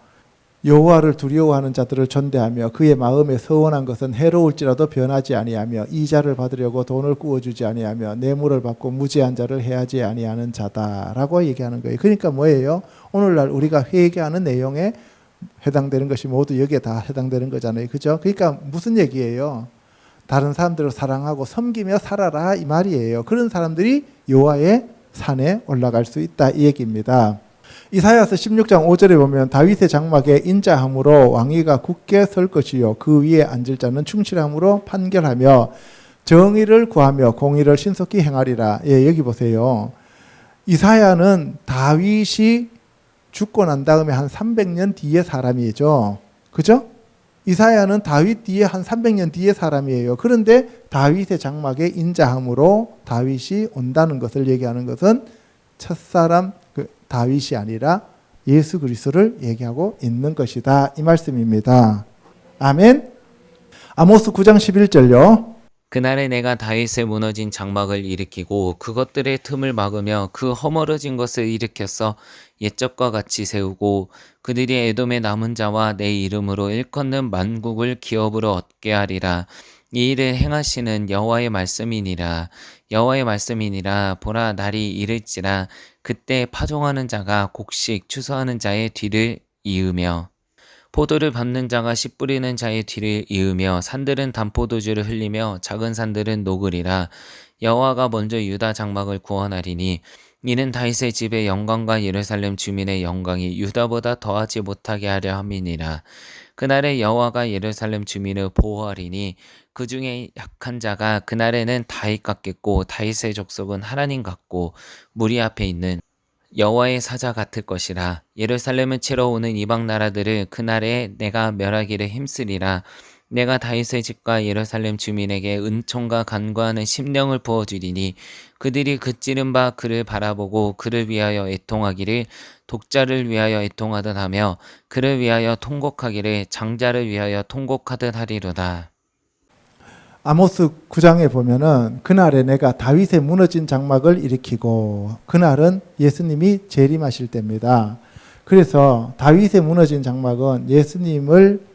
여호와를 두려워하는 자들을 존대하며 그의 마음에 서원한 것은 해로울지라도 변하지 아니하며 이자를 받으려고 돈을 꾸어주지 아니하며 뇌물을 받고 무죄한 자를 해하지 아니하는 자다라고 얘기하는 거예요. 그러니까 뭐예요? 오늘날 우리가 회개하는 내용에 해당되는 것이 모두 여기에 다 해당되는 거잖아요. 그죠? 그러니까 무슨 얘기예요? 다른 사람들을 사랑하고 섬기며 살아라 이 말이에요. 그런 사람들이 여호와의 산에 올라갈 수 있다 이 얘기입니다. 이사야서 16장 5절에 보면 다윗의 장막에 인자함으로 왕위가 굳게 설 것이요 그 위에 앉을 자는 충실함으로 판결하며 정의를 구하며 공의를 신속히 행하리라. 예, 여기 보세요. 이사야는 다윗이 죽고 난 다음에 한 300년 뒤의 사람이죠. 그죠? 이사야는 다윗 뒤에 한 300년 뒤의 사람이에요. 그런데 다윗의 장막에 인자함으로 다윗이 온다는 것을 얘기하는 것은 첫사람 다윗이 아니라 예수 그리스도를 얘기하고 있는 것이다 이 말씀입니다. 아멘. 아모스 9장 11절요. 그날에 내가 다윗의 무너진 장막을 일으키고 그것들의 틈을 막으며 그 허물어진 것을 일으켜서 옛적과 같이 세우고 그들이 에돔의 남은 자와 내 이름으로 일컫는 만국을 기업으로 얻게 하리라. 이 일을 행하시는 여호와의 말씀이니라. 여호와의 말씀이니라. 보라 날이 이를지라 그때 파종하는 자가 곡식 추수하는 자의 뒤를 이으며 포도를 밟는 자가 씨 뿌리는 자의 뒤를 이으며 산들은 단포도주를 흘리며 작은 산들은 녹으리라. 여호와가 먼저 유다 장막을 구원하리니 이는 다윗의 집의 영광과 예루살렘 주민의 영광이 유다보다 더하지 못하게 하려 함이니라. 그날에 여호와가 예루살렘 주민을 보호하리니 그 중에 약한 자가 그날에는 다윗 같겠고 다윗의 족속은 하나님 같고 무리 앞에 있는 여호와의 사자 같을 것이라. 예루살렘을 치러 오는 이방 나라들을 그날에 내가 멸하기를 힘쓰리라. 내가 다윗의 집과 예루살렘 주민에게 은총과 간구하는 심령을 부어주리니 그들이 그찌른 바 그를 바라보고 그를 위하여 애통하기를 독자를 위하여 애통하듯 하며 그를 위하여 통곡하기를 장자를 위하여 통곡하듯 하리로다. 아모스 9장에 보면은 그날에 내가 다윗의 무너진 장막을 일으키고 그날은 예수님이 재림하실 때입니다. 그래서 다윗의 무너진 장막은 예수님을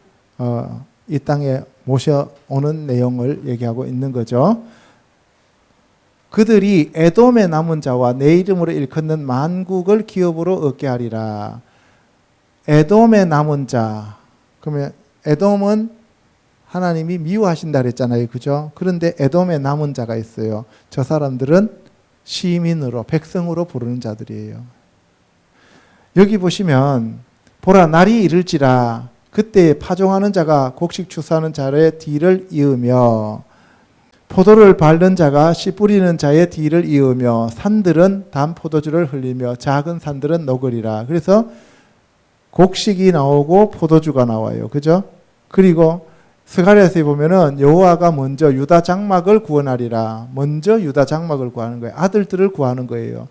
이 땅에 모셔오는 내용을 얘기하고 있는 거죠. 그들이 에돔의 남은 자와 내 이름으로 일컫는 만국을 기업으로 얻게 하리라. 에돔의 남은 자. 그러면 에돔은 하나님이 미워하신다 그랬잖아요. 그죠? 그런데 에돔의 남은 자가 있어요. 저 사람들은 시민으로, 백성으로 부르는 자들이에요. 여기 보시면 보라 날이 이를지라 그때 파종하는 자가 곡식 추수하는 자의 뒤를 이으며 포도를 밟는 자가 씨 뿌리는 자의 뒤를 이으며 산들은 단 포도주를 흘리며 작은 산들은 녹으리라. 그래서 곡식이 나오고 포도주가 나와요. 그죠? 그리고 스가랴서에 보면은 여호와가 먼저 유다 장막을 구원하리라. 먼저 유다 장막을 구하는 거예요. 아들들을 구하는 거예요.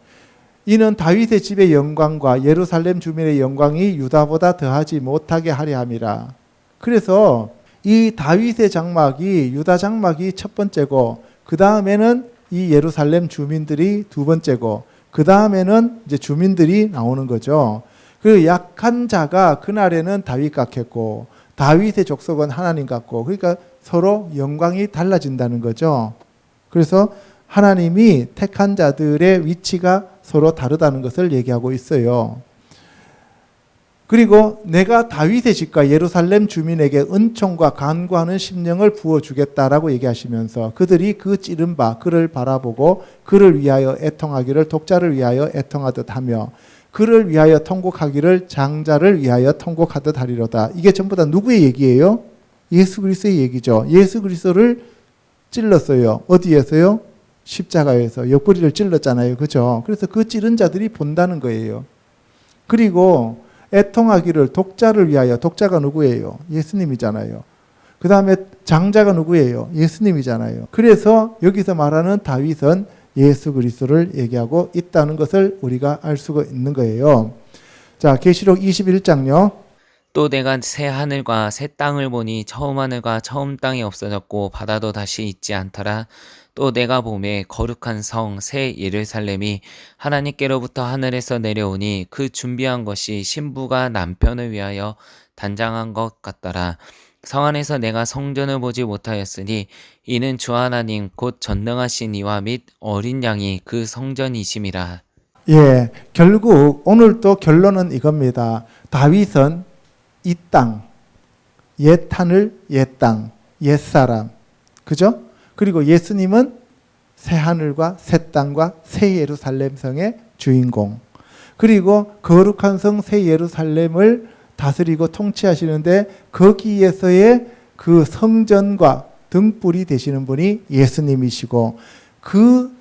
이는 다윗의 집의 영광과 예루살렘 주민의 영광이 유다보다 더하지 못하게 하려 함이라. 그래서 이 다윗의 장막이 유다 장막이 첫 번째고 그 다음에는 이 예루살렘 주민들이 두 번째고 그 다음에는 이제 주민들이 나오는 거죠. 그리고 약한 자가 그날에는 다윗 같겠고 다윗의 족속은 하나님 같고 그러니까 서로 영광이 달라진다는 거죠. 그래서 하나님이 택한 자들의 위치가 서로 다르다는 것을 얘기하고 있어요. 그리고 내가 다윗의 집과 예루살렘 주민에게 은총과 간구하는 심령을 부어주겠다라고 얘기하시면서 그들이 그 찌른 바 그를 바라보고 그를 위하여 애통하기를 독자를 위하여 애통하듯 하며 그를 위하여 통곡하기를 장자를 위하여 통곡하듯 하리로다. 이게 전부 다 누구의 얘기예요? 예수 그리스도의 얘기죠. 예수 그리스도를 찔렀어요. 어디에서요? 십자가에서 옆구리를 찔렀잖아요. 그죠? 그래서 그 찌른 자들이 본다는 거예요. 그리고 애통하기를 독자를 위하여, 독자가 누구예요? 예수님이잖아요. 그 다음에 장자가 누구예요? 예수님이잖아요. 그래서 여기서 말하는 다윗은 예수 그리스도를 얘기하고 있다는 것을 우리가 알 수가 있는 거예요. 자, 계시록 21장요. 또 내가 새 하늘과 새 땅을 보니 처음 하늘과 처음 땅이 없어졌고 바다도 다시 있지 않더라. 또 내가 보매 거룩한 성 새 예루살렘이 하나님께로부터 하늘에서 내려오니 그 준비한 것이 신부가 남편을 위하여 단장한 것 같더라. 성 안에서 내가 성전을 보지 못하였으니 이는 주 하나님 곧 전능하신 이와 및 어린 양이 그 성전이심이라. 예, 결국 오늘 또 결론은 이겁니다. 다윗은 이 땅, 옛 하늘, 옛 땅, 옛 사람, 그죠? 그리고 예수님은 새 하늘과 새 땅과 새 예루살렘 성의 주인공. 그리고 거룩한 성 새 예루살렘을 다스리고 통치하시는데 거기에서의 그 성전과 등불이 되시는 분이 예수님이시고 그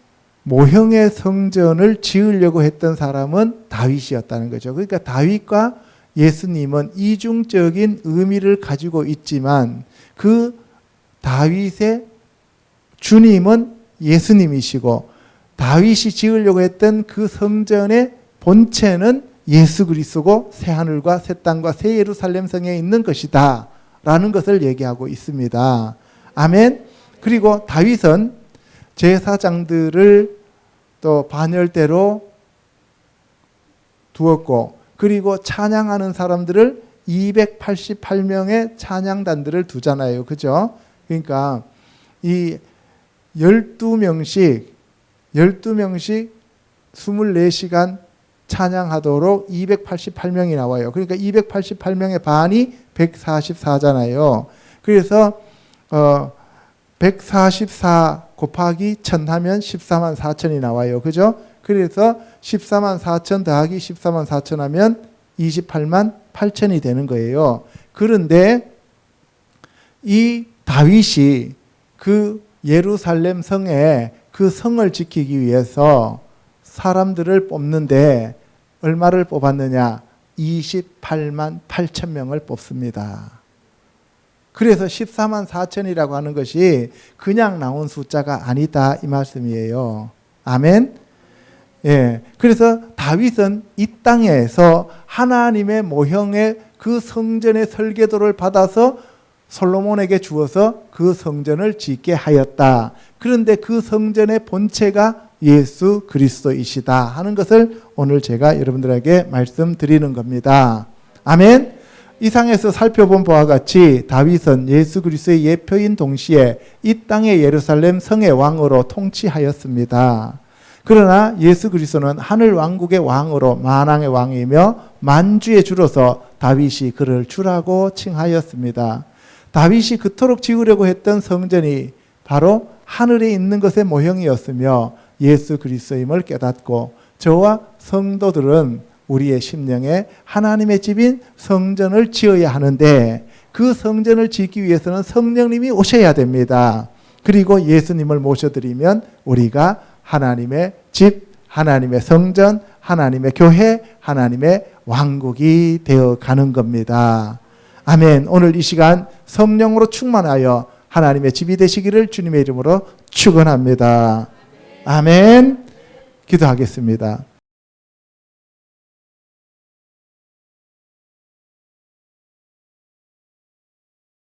모형의 성전을 지으려고 했던 사람은 다윗이었다는 거죠. 그러니까 다윗과 예수님은 이중적인 의미를 가지고 있지만 그 다윗의 주님은 예수님이시고 다윗이 지으려고 했던 그 성전의 본체는 예수 그리스도고 새 하늘과 새 땅과 새 예루살렘 성에 있는 것이다 라는 것을 얘기하고 있습니다. 아멘. 그리고 다윗은 제사장들을 또 반열대로 두었고 그리고 찬양하는 사람들을 288명의 찬양단들을 두잖아요. 그죠? 그러니까 이 12명씩 24시간 찬양하도록 288명이 나와요. 그러니까 288명의 반이 144잖아요. 그래서 144 곱하기 1000 하면 14만 4천이 나와요. 그죠? 그래서 14만 4천 더하기 14만 4천 하면 28만 8천이 되는 거예요. 그런데 이 다윗이 그 예루살렘 성에 그 성을 지키기 위해서 사람들을 뽑는데 얼마를 뽑았느냐? 28만 8천 명을 뽑습니다. 그래서 14만 4천이라고 하는 것이 그냥 나온 숫자가 아니다 이 말씀이에요. 아멘. 예. 그래서 다윗은 이 땅에서 하나님의 모형의 그 성전의 설계도를 받아서 솔로몬에게 주어서 그 성전을 짓게 하였다. 그런데 그 성전의 본체가 예수 그리스도이시다 하는 것을 오늘 제가 여러분들에게 말씀드리는 겁니다. 아멘. 이상에서 살펴본 바와 같이 다윗은 예수 그리스도의 예표인 동시에 이 땅의 예루살렘 성의 왕으로 통치하였습니다. 그러나 예수 그리스도는 하늘 왕국의 왕으로 만왕의 왕이며 만주의 주로서 다윗이 그를 주라고 칭하였습니다. 다윗이 그토록 지으려고 했던 성전이 바로 하늘에 있는 것의 모형이었으며 예수 그리스도임을 깨닫고 저와 성도들은 우리의 심령에 하나님의 집인 성전을 지어야 하는데 그 성전을 짓기 위해서는 성령님이 오셔야 됩니다. 그리고 예수님을 모셔드리면 우리가 하나님의 집, 하나님의 성전, 하나님의 교회, 하나님의 왕국이 되어 가는 겁니다. 아멘. 오늘 이 시간 성령으로 충만하여 하나님의 집이 되시기를 주님의 이름으로 축원합니다. 아멘. 기도하겠습니다.